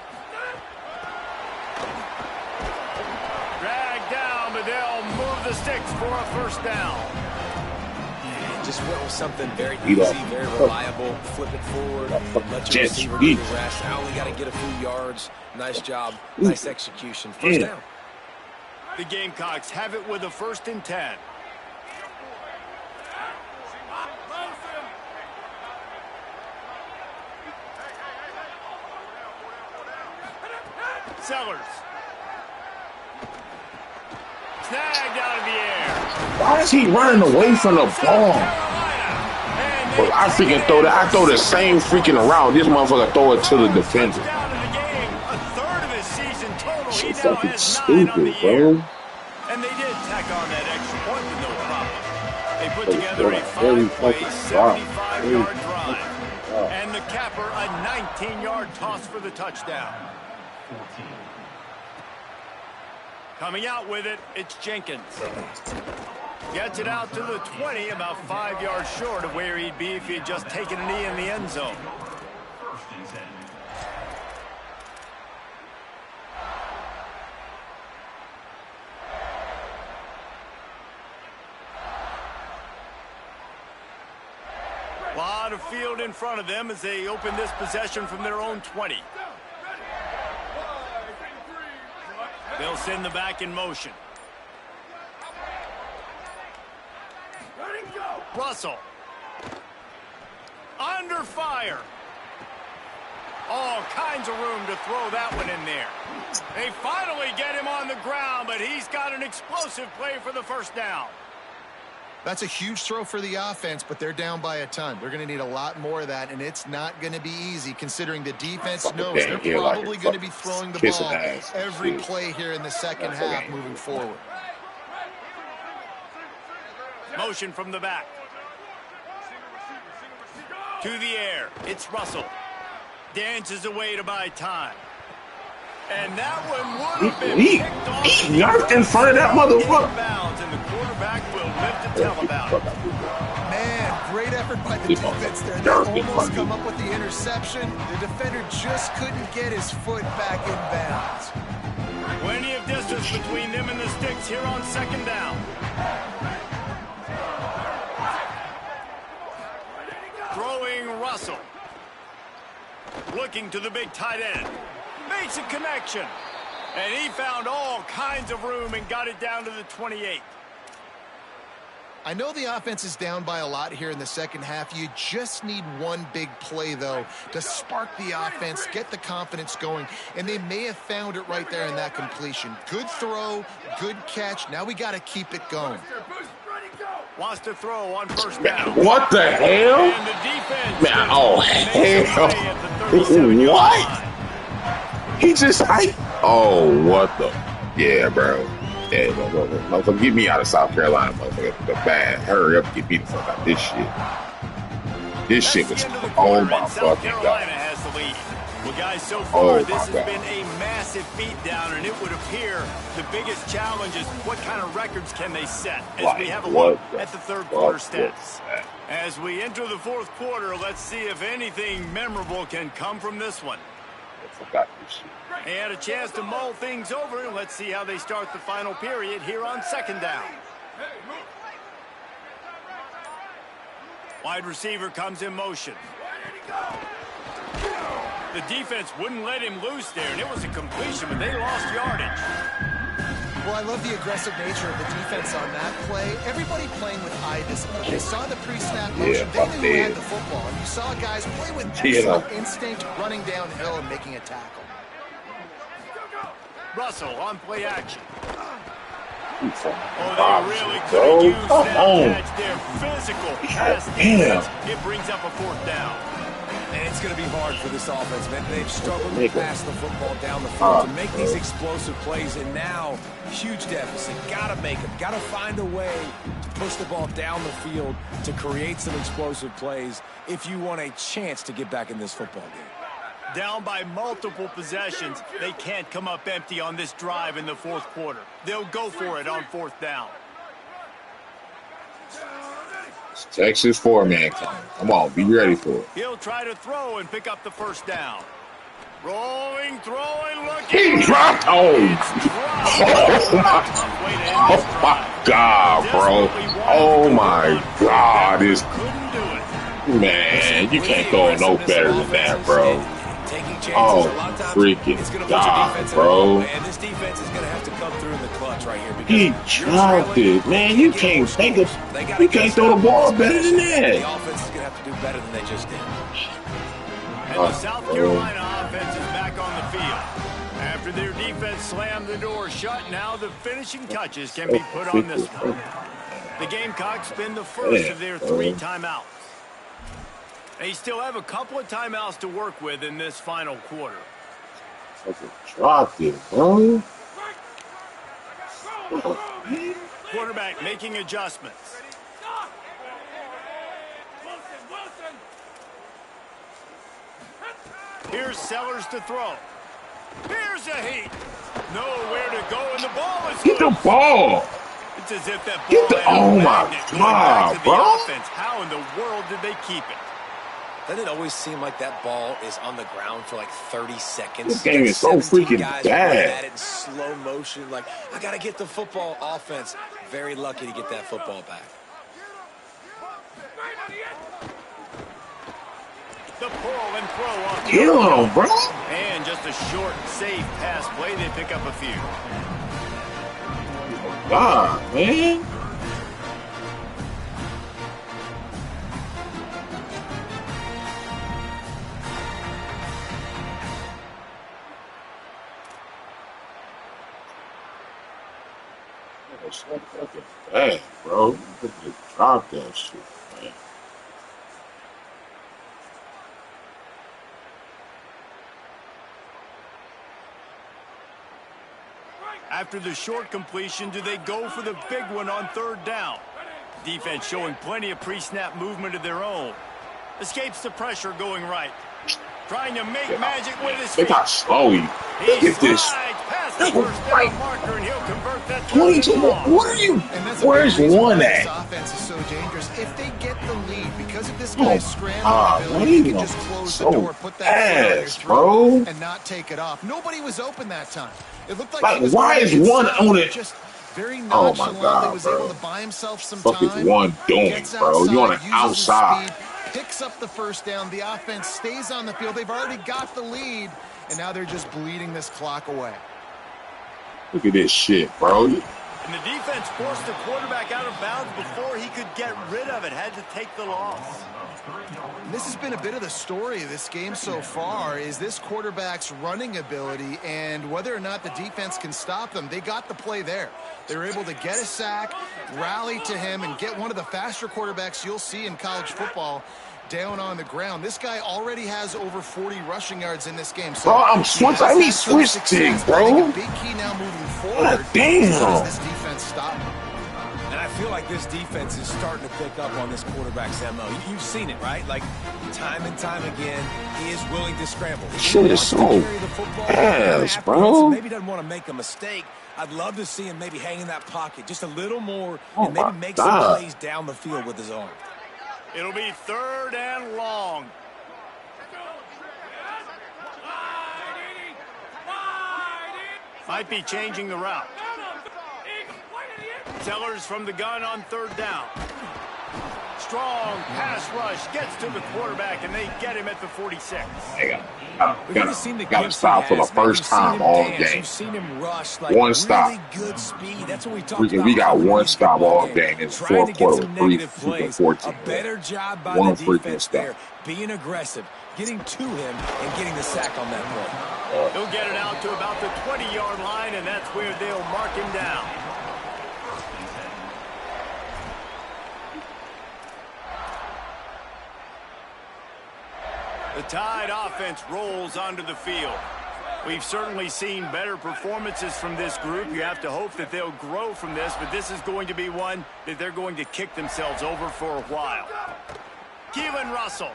Speaker 2: Drag down, but they'll move the sticks for a 1st down.
Speaker 9: Yeah, just went with something very easy, very reliable. Flip it forward, let your receiver do the rest. I only got to get a few yards. Nice job, nice execution. 1st down.
Speaker 2: The Gamecocks have it with a 1st and 10. Sellers. Snagged out of the air.
Speaker 1: Why is he running away from the ball? Well, I freaking throw that. I throw the same freaking route. This motherfucker throw it to the defender. She's fucking stupid, bro.
Speaker 2: And they did tack on that extra point with no problem. They put together a 5-play, 75-yard drive. And the capper, a 19-yard toss for the touchdown. Coming out with it, it's Jenkins. Gets it out to the 20, about 5 yards short of where he'd be if he had just taken a knee in the end zone. A lot of field in front of them as they open this possession from their own 20. They'll send the back in motion. Russell. Under fire. All kinds of room to throw that one in there. They finally get him on the ground, but he's got an explosive play for the 1st down.
Speaker 10: That's a huge throw for the offense, but they're down by a ton. They're going to need a lot more of that, and it's not going to be easy considering the defense knows they're probably going to be throwing the ball every play here in the 2nd half moving forward.
Speaker 2: Motion from the back. To the air. It's Russell. Dances away to buy time. And that one would have been picked off.
Speaker 1: He knocked in front of that motherfucker.
Speaker 2: And the quarterback will live to tell about it.
Speaker 10: Man, great effort by the defense there. They almost come up with the interception. The defender just couldn't get his foot back in bounds.
Speaker 2: Plenty of distance between them and the sticks here on 2nd down. Throwing Russell. Looking to the big tight end. Makes a connection. And he found all kinds of room and got it down to the 28.
Speaker 10: I know the offense is down by a lot here in the 2nd half. You just need one big play, though, to spark the offense, get the confidence going, and they may have found it right there in that completion. Good throw, good catch. Now we got to keep it going.
Speaker 2: Wants to throw on 1st down.
Speaker 1: What the hell?
Speaker 2: And the defense.
Speaker 1: Man, oh, hell. What? He just, oh, what the? Yeah, bro. Yeah, motherfucker, get me out of South Carolina, motherfucker. The bad. Hurry up, get me the fuck out of this shit. This shit was, oh my fucking God.
Speaker 2: Has the lead. With Guys, so far, this has been a massive beatdown, and it would appear the biggest challenge is what kind of records can they set as we have a look at the third quarter stats. As we enter the fourth quarter, let's see if anything memorable can come from this one. They had a chance to mull things over, and let's see how they start the final period here on second down. Wide receiver comes in motion. The defense wouldn't let him loose there, and it was a completion, but they lost yardage.
Speaker 10: Well, I love the aggressive nature of the defense on that play. Everybody playing with eye discipline. They saw the pre-snap motion. They knew who had the football. And you saw guys play with excellent instinct, running downhill and making a tackle.
Speaker 2: Russell on play action. Oh, they really could use that catch there. Physical pass defense. It brings up a fourth down.
Speaker 9: And it's going to be hard for this offense, man. They've struggled to pass the football down the field to make these explosive plays, and now huge deficit. Got to make them. Got to find a way to push the ball down the field to create some explosive plays if you want a chance to get back in this football game.
Speaker 2: Down by multiple possessions, they can't come up empty on this drive in the fourth quarter. They'll go for it on fourth down.
Speaker 1: Texas 4-man coming. Come on, be ready for it.
Speaker 2: He'll try to throw and pick up the first down. Rolling, throwing, looking.
Speaker 1: He dropped. Oh my God, bro. Oh my God. This man, you can't throw no better than that, bro. Oh, freaking God, bro.
Speaker 9: And this defense is going to have to come through in the clutch right here.
Speaker 1: He dropped it, man. You can't think of. You can't throw the ball better than that.
Speaker 9: The offense is going to have to do better than they just did.
Speaker 2: And the South Carolina offense is back on the field. After their defense slammed the door shut, now the finishing touches can be put on this one. The Gamecocks spend the first of their 3 timeouts. They still have a couple of timeouts to work with in this final quarter.
Speaker 1: Dropped it, bro.
Speaker 2: Quarterback making adjustments. Here's Sellers to throw. Here's a heat. Nowhere to go, and the ball is
Speaker 1: get the ball.
Speaker 2: It's as if that ball
Speaker 1: get the. Oh my God, bro!
Speaker 2: Offense. How in the world did they keep it?
Speaker 9: Doesn't it always seem like that ball is on the ground for like 30 seconds?
Speaker 1: This game is so freaking bad.
Speaker 9: At it in slow motion, like, I got to get the football. Offense, very lucky to get that football back.
Speaker 2: The pull and throw off the
Speaker 1: kill him, bro.
Speaker 2: And just a short, safe pass play. They pick up a few.
Speaker 1: God, man. It's so fucking bad, bro. You could just drop that shit, man.
Speaker 2: After the short completion, do they go for the big one on third down? Defense showing plenty of pre-snap movement of their own. Escapes the pressure going right. Trying to make magic with his feet.
Speaker 1: Look how slow he. Look at this.
Speaker 2: That was right. Marker, and he'll convert that
Speaker 1: 22. What are you? Where's one at?
Speaker 10: This offense is so dangerous. If they get the lead because of this guy's scrambling ability, he can just close the door, put that foot on your throat, and not take it off. Nobody was open that time. It looked like
Speaker 1: why is one on it?
Speaker 10: Just very
Speaker 1: oh my God,
Speaker 10: was
Speaker 1: bro.
Speaker 10: able to buy himself some
Speaker 1: fuck
Speaker 10: time.
Speaker 1: Is one doing, bro? You on the outside.
Speaker 10: Picks up the first down. The offense stays on the field. They've already got the lead, and now they're just bleeding this clock away.
Speaker 1: Look at this shit, bro.
Speaker 2: And the defense forced the quarterback out of bounds before he could get rid of it. Had to take the loss.
Speaker 10: This has been a bit of the story of this game so far, is this quarterback's running ability and whether or not the defense can stop them. They got the play there. They were able to get a sack, rally to him, and get one of the faster quarterbacks you'll see in college football down on the ground. This guy already has over 40 rushing yards in this game. So
Speaker 1: bro, I need switch to, bro.
Speaker 10: A big key now moving forward.
Speaker 1: Damn.
Speaker 10: How does this defense stop him?
Speaker 9: And I feel like this defense is starting to pick up on this quarterback's MO. You've seen it, right? Like, time and time again, he is willing to scramble.
Speaker 1: Shit is so ass, bro.
Speaker 9: Maybe doesn't want to make a mistake. I'd love to see him maybe hang in that pocket just a little more and maybe make some plays down the field with his arm.
Speaker 2: It'll be 3rd and long. Might be changing the route. Sellers from the gun on 3rd down. Strong pass rush gets to the quarterback, and they get him at the 46.
Speaker 1: Got to stop for the first time all game. One stop. We got one stop all game in the 4th quarter with 3-14.
Speaker 9: A better job by
Speaker 1: one
Speaker 9: the defense there, being aggressive, getting to him, and getting the sack on that play.
Speaker 2: He'll get it out to about the 20-yard line, and that's where they'll mark him down. The Tide offense rolls onto the field. We've certainly seen better performances from this group. You have to hope that they'll grow from this, but this is going to be one that they're going to kick themselves over for a while. Keelan Russell.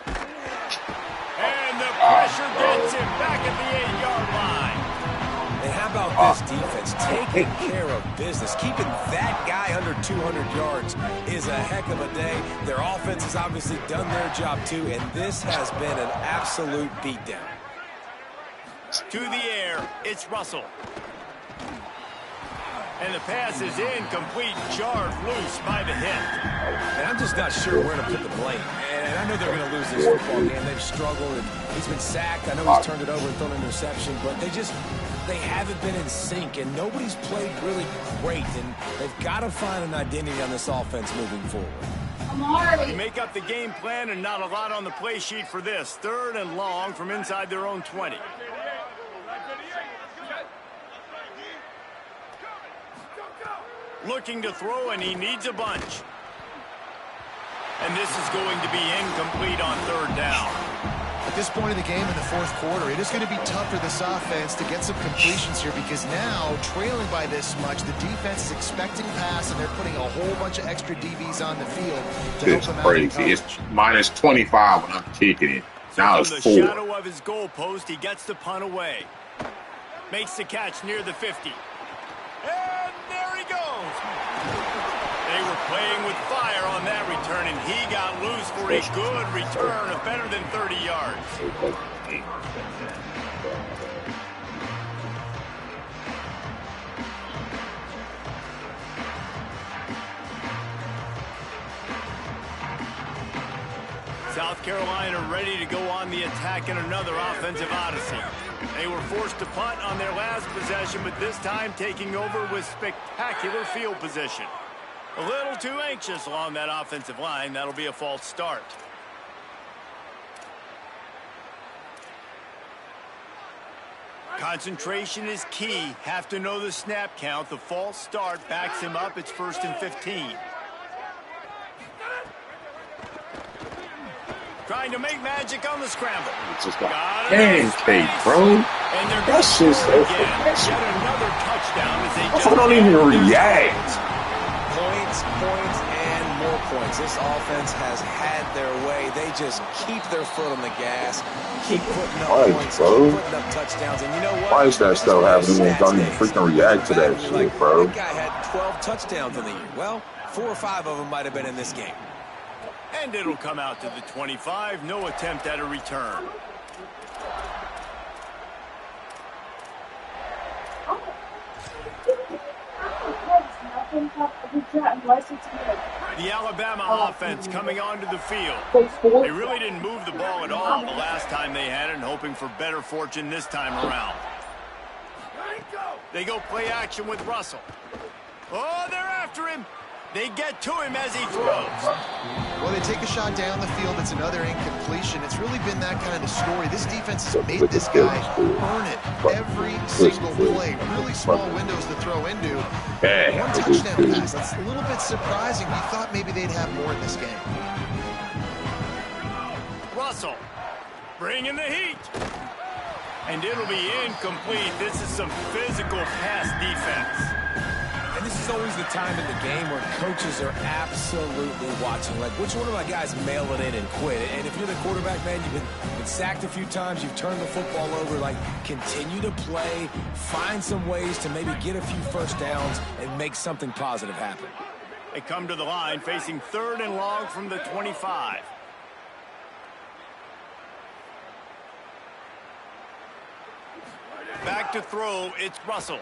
Speaker 2: And the pressure gets him back at the 8-yard line.
Speaker 9: And how about this defense taking care of business? Keeping that guy under 200 yards is a heck of a day. Their offense has obviously done their job too, and this has been an absolute beatdown.
Speaker 2: To the air, it's Russell. And the pass is incomplete, jarred loose by the hit.
Speaker 9: And I'm just not sure where to put the blame. And I know they're going to lose this football game. They've struggled, and he's been sacked. I know he's turned it over and thrown an interception, but they haven't been in sync, and nobody's played really great, and they've got to find an identity on this offense moving forward.
Speaker 2: They make up the game plan, and not a lot on the play sheet for this. 3rd and long from inside their own 20. Looking to throw, and he needs a bunch. And this is going to be incomplete on 3rd down.
Speaker 10: At this point in the game in the 4th quarter, it is going to be tough for this offense to get some completions here because now, trailing by this much, the defense is expecting pass, and they're putting a whole bunch of extra DBs on the field to help them out.
Speaker 1: It's crazy. It's minus 25 when I'm kicking it. Now it's 4.
Speaker 2: From the shadow of his goalpost, he gets the punt away. Makes the catch near the 50. And there he goes. They were playing with fire on that return, and he got loose for a good return of better than 30 yards. South Carolina ready to go on the attack in another offensive odyssey. They were forced to punt on their last possession, but this time taking over with spectacular field position. A little too anxious along that offensive line. That'll be a false start. Concentration is key. Have to know the snap count. The false start backs him up. It's 1st and 15. Trying to make magic on the scramble.
Speaker 1: It's just got pancake, bro. That's just so
Speaker 2: yet another touchdown as they
Speaker 1: just don't even react.
Speaker 9: Points, and more points. This offense has had their way. They just keep their foot on the gas, keep putting up points, keep putting up touchdowns. And you know what?
Speaker 1: Why is that still happening? Don't even freaking react to that shit, bro.
Speaker 9: That guy had 12 touchdowns in the year. Well, 4 or 5 of them might have been in this game.
Speaker 2: And it'll come out to the 25. No attempt at a return. The Alabama offense coming onto the field. They really didn't move the ball at all the last time they had it, and hoping for better fortune this time around. They go play action with Russell. Oh, they're after him. They get to him as he throws.
Speaker 10: Well, they take a shot down the field. It's another incompletion. It's really been that kind of story. This defense has made this guy earn it every single play. Really small windows to throw into. One touchdown pass. That's a little bit surprising. We thought maybe they'd have more in this game.
Speaker 2: Russell bringing the heat. And it'll be incomplete. This is some physical pass defense.
Speaker 9: And this is is always the time in the game where coaches are absolutely watching. Like, which one of my guys mail it in and quit? And if you're the quarterback, man, you've been sacked a few times, you've turned the football over, like, continue to play, find some ways to maybe get a few first downs and make something positive happen.
Speaker 2: They come to the line facing 3rd and long from the 25. Back to throw, it's Russell.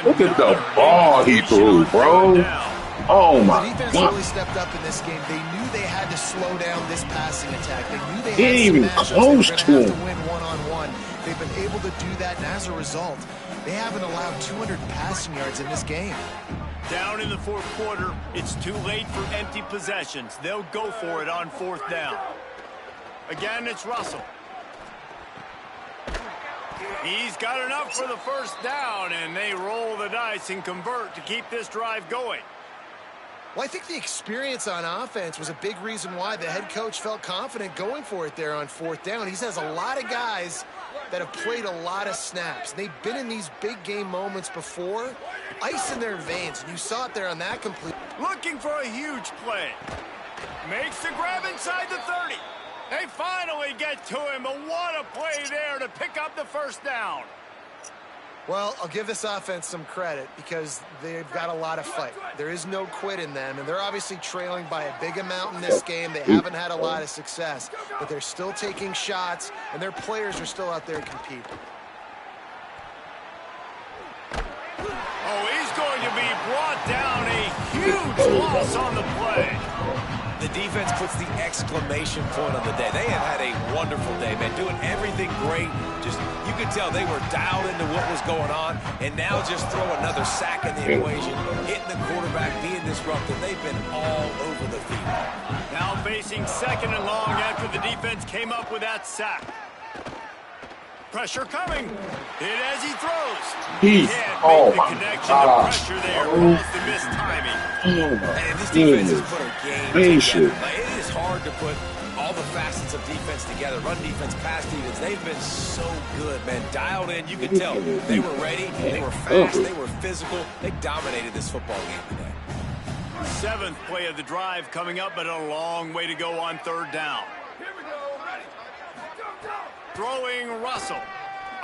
Speaker 1: Look at the ball he threw, bro. Oh, my
Speaker 10: God. The defense really stepped up in this game. They knew they had to slow down this passing attack. They knew they had
Speaker 1: even close to
Speaker 10: him. To win one-on-one. They've been able to do that, and as a result, they haven't allowed 200 passing yards in this game.
Speaker 2: Down in the 4th quarter, it's too late for empty possessions. They'll go for it on 4th down. Again, it's Russell. He's got enough for the first down, and they roll the dice and convert to keep this drive going.
Speaker 10: Well, I think the experience on offense was a big reason why the head coach felt confident going for it there on 4th down. He has a lot of guys that have played a lot of snaps. They've been in these big game moments before. Ice in their veins, and you saw it there on that complete.
Speaker 2: Looking for a huge play. Makes the grab inside the 30. They finally get to him, but what a play there to pick up the first down.
Speaker 10: Well, I'll give this offense some credit because they've got a lot of fight. There is no quit in them, and they're obviously trailing by a big amount in this game. They haven't had a lot of success, but they're still taking shots, and their players are still out there competing.
Speaker 2: Oh, he's going to be brought down. A huge loss on the play.
Speaker 9: The defense puts the exclamation point on the day. They have had a wonderful day, man, doing everything great. Just, you could tell they were dialed into what was going on, and now just throw another sack in the equation, hitting the quarterback, being disruptive. They've been all over the field.
Speaker 2: Now facing 2nd and long after the defense came up with that sack. Pressure coming. Hit as he throws.
Speaker 1: Oh,
Speaker 2: my God. The pressure there caused the missed timing.
Speaker 9: And this defense has put a game together. Like, it is hard to put all the facets of defense together. Run defense, pass defense. They've been so good, man. Dialed in. You could tell they were ready. They were fast. They were physical. They dominated this football game today.
Speaker 2: 7th play of the drive coming up, but a long way to go on 3rd down. Throwing Russell.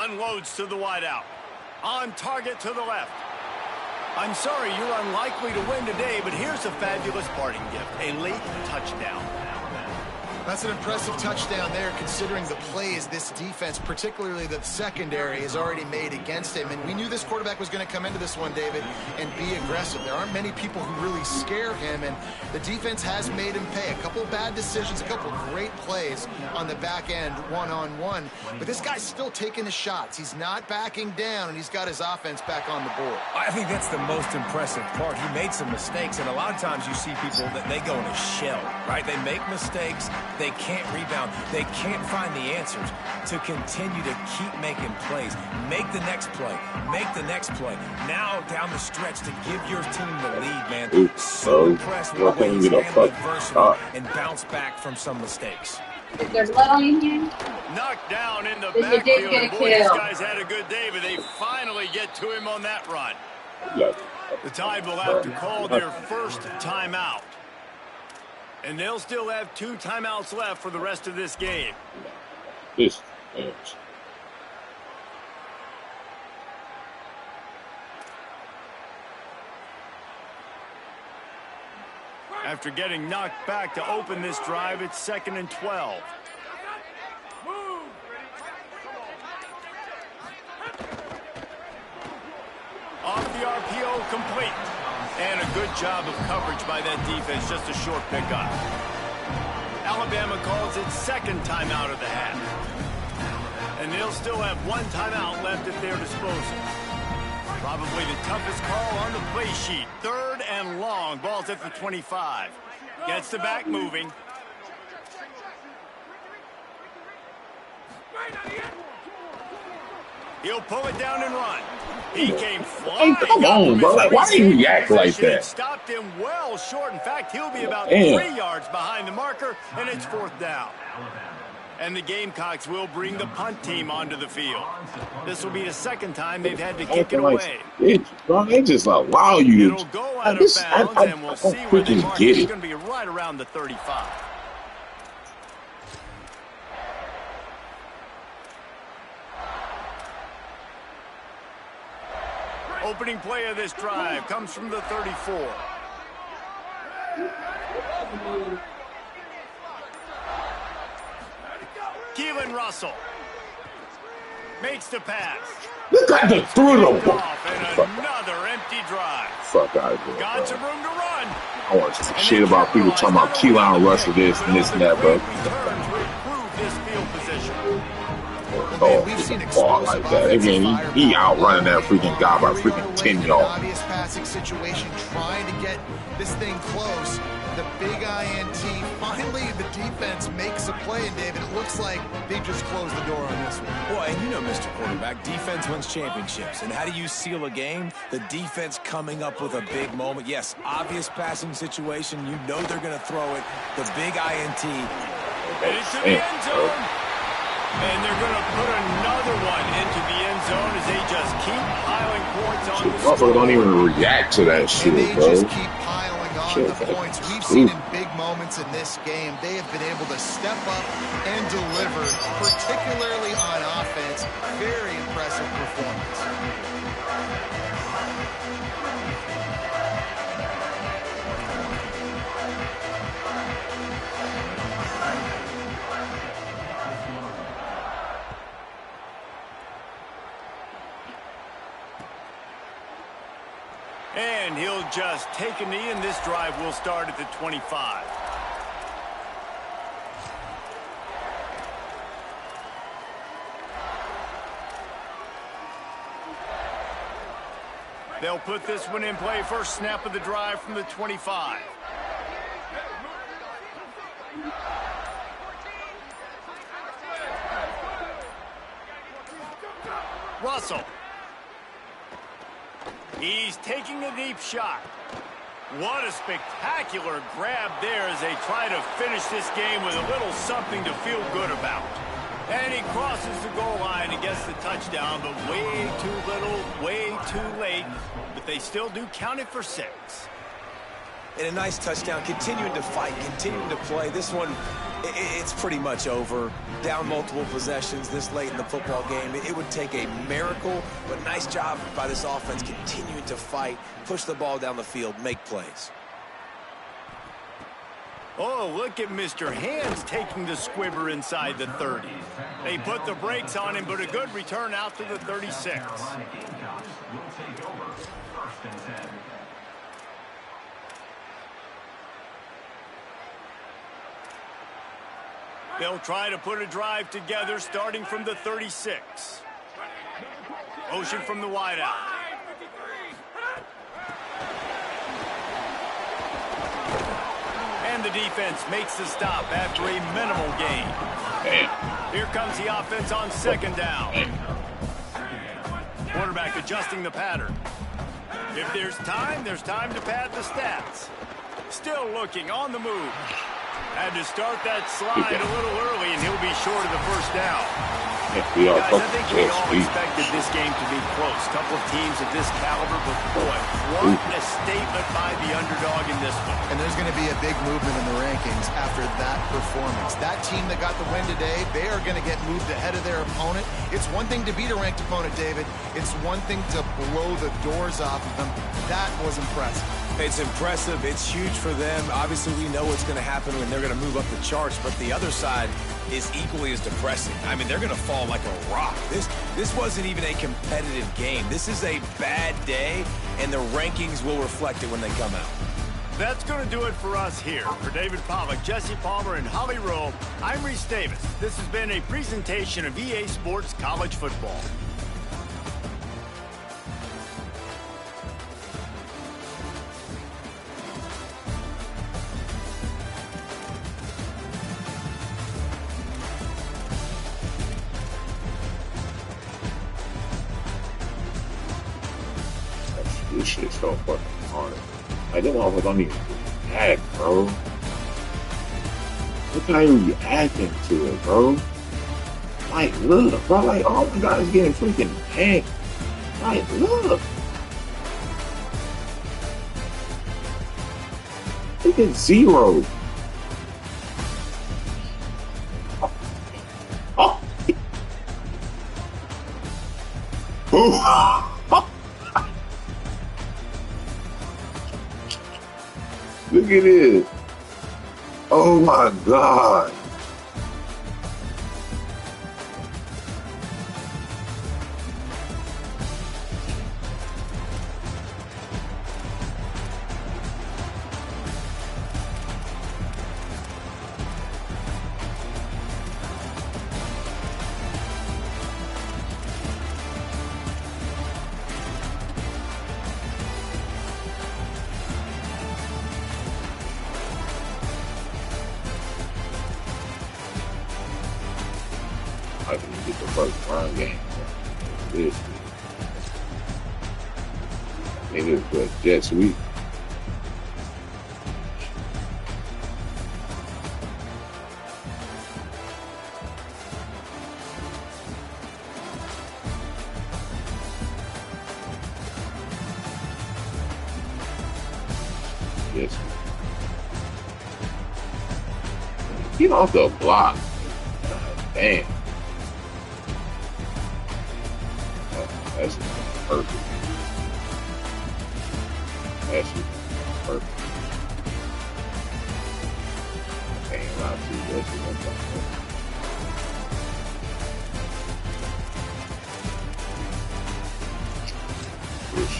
Speaker 2: Unloads to the wideout. On target to the left. I'm sorry, you're unlikely to win today, but here's a fabulous parting gift. A late touchdown.
Speaker 10: That's an impressive touchdown there, considering the plays this defense, particularly the secondary, has already made against him. And we knew this quarterback was going to come into this one, David, and be aggressive. There aren't many people who really scare him, and the defense has made him pay. A couple of bad decisions, a couple of great plays on the back end, one-on-one. But this guy's still taking the shots. He's not backing down, and he's got his offense back on the board.
Speaker 9: I think that's the most impressive part. He made some mistakes, and a lot of times you see people that they go in a shell, right? They make mistakes. They can't rebound. They can't find the answers to continue to keep making plays. Make the next play. Make the next play. Now down the stretch to give your team the lead, man. So impressed with the way he's handled adversity and bounced back from some mistakes.
Speaker 7: Is there blood on you here?
Speaker 2: Knocked down in the backfield. Boy, these guys had a good day, but they finally get to him on that run. The Tide will have to call their first timeout. And they'll still have 2 timeouts left for the rest of this game. After getting knocked back to open this drive, it's 2nd and 12. Off the RPO, complete. And a good job of coverage by that defense, just a short pickup. Alabama calls its 2nd timeout of the half. And they'll still have 1 timeout left at their disposal. Probably the toughest call on the play sheet. 3rd and long. Ball's at the 25. Gets the back moving. He'll pull it down and run. He came flying.
Speaker 1: Hey, come on, bro. Like, why do you react like that?
Speaker 2: Stopped him well short. In fact, he'll be about 3 yards behind the marker, and it's 4th down. And the Gamecocks will bring the punt team onto the field. This will be the second time they've had to kick it away.
Speaker 1: Bro, they just allow you to.
Speaker 2: It'll go out of bounds, and we'll see where they mark it. It's going to be right around the 35. Opening play of this drive comes from the 34. Keelan Russell makes the pass.
Speaker 1: Look at the through the ball.
Speaker 2: And another empty drive.
Speaker 1: Fuck out of here.
Speaker 2: Got some room to run.
Speaker 1: I want some shit about people talking about Keelan Russell this and this and that, bro. Oh, we've seen ball like that. Again, he outrunning that freaking guy by freaking 10 yards.
Speaker 10: Obvious passing situation, trying to get this thing close. The big INT. Finally, the defense makes a play, and David, it looks like they just closed the door on this one.
Speaker 9: Well, and you know, Mr. Quarterback, defense wins championships. And how do you seal a game? The defense coming up with a big moment. Yes, obvious passing situation. You know they're going to throw it. The big INT.
Speaker 2: And it's in the end zone. And they're going to put another one into the end zone as they just keep piling points on the score.
Speaker 1: Motherfucker don't even react to that shit,
Speaker 10: they
Speaker 1: bro.
Speaker 10: Just keep piling on the points. We've seen in big moments in this game, they have been able to step up and deliver, particularly on offense. Very impressive performance.
Speaker 2: And he'll just take a knee, and this drive will start at the 25. They'll put this one in play. First snap of the drive from the 25. Russell. He's taking a deep shot. What a spectacular grab there as they try to finish this game with a little something to feel good about. And he crosses the goal line and gets the touchdown, but way too little, way too late. But they still do count it for 6.
Speaker 9: And a nice touchdown, continuing to fight, continuing to play. This one, it's pretty much over. Down multiple possessions this late in the football game. It would take a miracle, but nice job by this offense continuing to fight, push the ball down the field, make plays.
Speaker 2: Oh, look at Mr. Hands taking the squibber inside the 30. They put the brakes on him, but a good return out to the 36. They'll try to put a drive together starting from the 36. Motion from the wideout. And the defense makes the stop after a minimal gain. Here comes the offense on second down. Quarterback adjusting the pattern. If there's time to pad the stats. Still looking on the move. Had to start that slide a little early, and he'll be short of the first down. Guys, I think we all expected this game to be close. Couple of teams of this caliber, but boy, what a statement by the underdog in this one.
Speaker 10: And there's going to be a big movement in the rankings after that performance. That team that got the win today, they are going to get moved ahead of their opponent. It's one thing to beat a ranked opponent, David. It's one thing to blow the doors off of them. That was impressive.
Speaker 9: It's impressive. It's huge for them. Obviously, we know what's going to happen when they're going to move up the charts, but the other side is equally as depressing. I mean, they're going to fall like a rock. This wasn't even a competitive game. This is a bad day, and the rankings will reflect it when they come out.
Speaker 2: That's going to do it for us here. For David Pollack, Jesse Palmer, and Holly Rowe, I'm Reese Davis. This has been a presentation of EA Sports College Football.
Speaker 1: This shit's so fucking hard. Like, them motherfuckers don't even react, bro. Look how you reacting to it, bro. Like, look, bro. Like, all the guys getting freaking hacked. Like, look. Look at 0. Look at this. Oh my God. I can get the first run game. This it is good jet sweep. Yes. Get off the block. God, damn. That's perfect. That's perfect. I ain't allowed to. That's perfect. Push.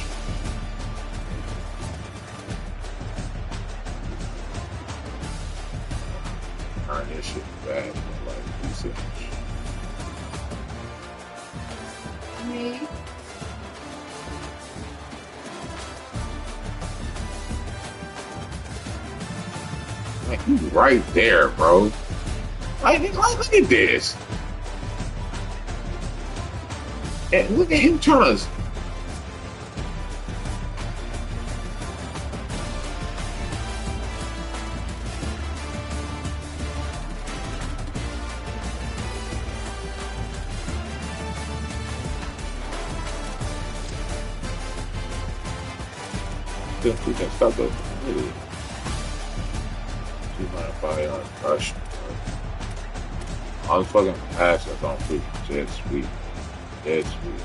Speaker 1: Turn this shit back in like 3 seconds.
Speaker 7: Me.
Speaker 1: Like, he's right there, bro. Like, look at this. And look at him trying to. We can stop the really 205-yard rush. All the fucking passes on freaking jet sweep. Jet sweep.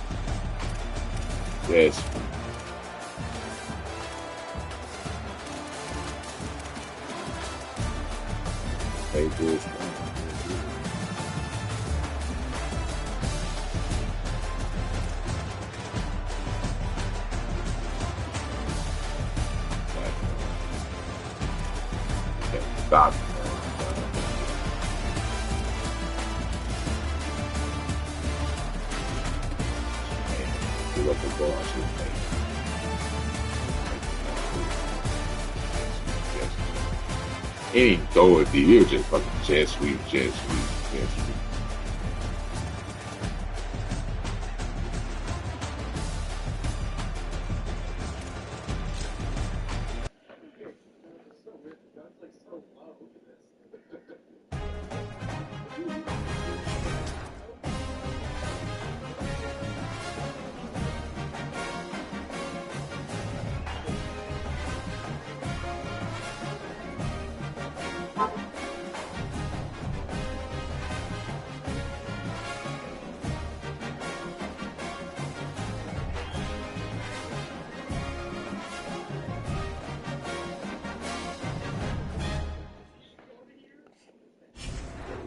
Speaker 1: Jet sweep. Hey, Bruce. Stop. Give up the ball. He didn't throw it, he was just fucking jet sweep, jet sweep, jet sweep.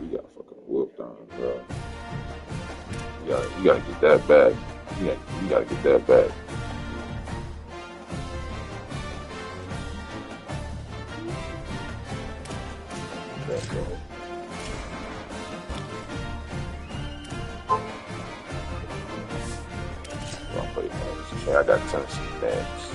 Speaker 1: You got fucking whooped on, bro. You gotta get that back. You gotta get that back. I got Tennessee next.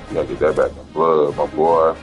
Speaker 1: You gotta get that back in blood, my boy.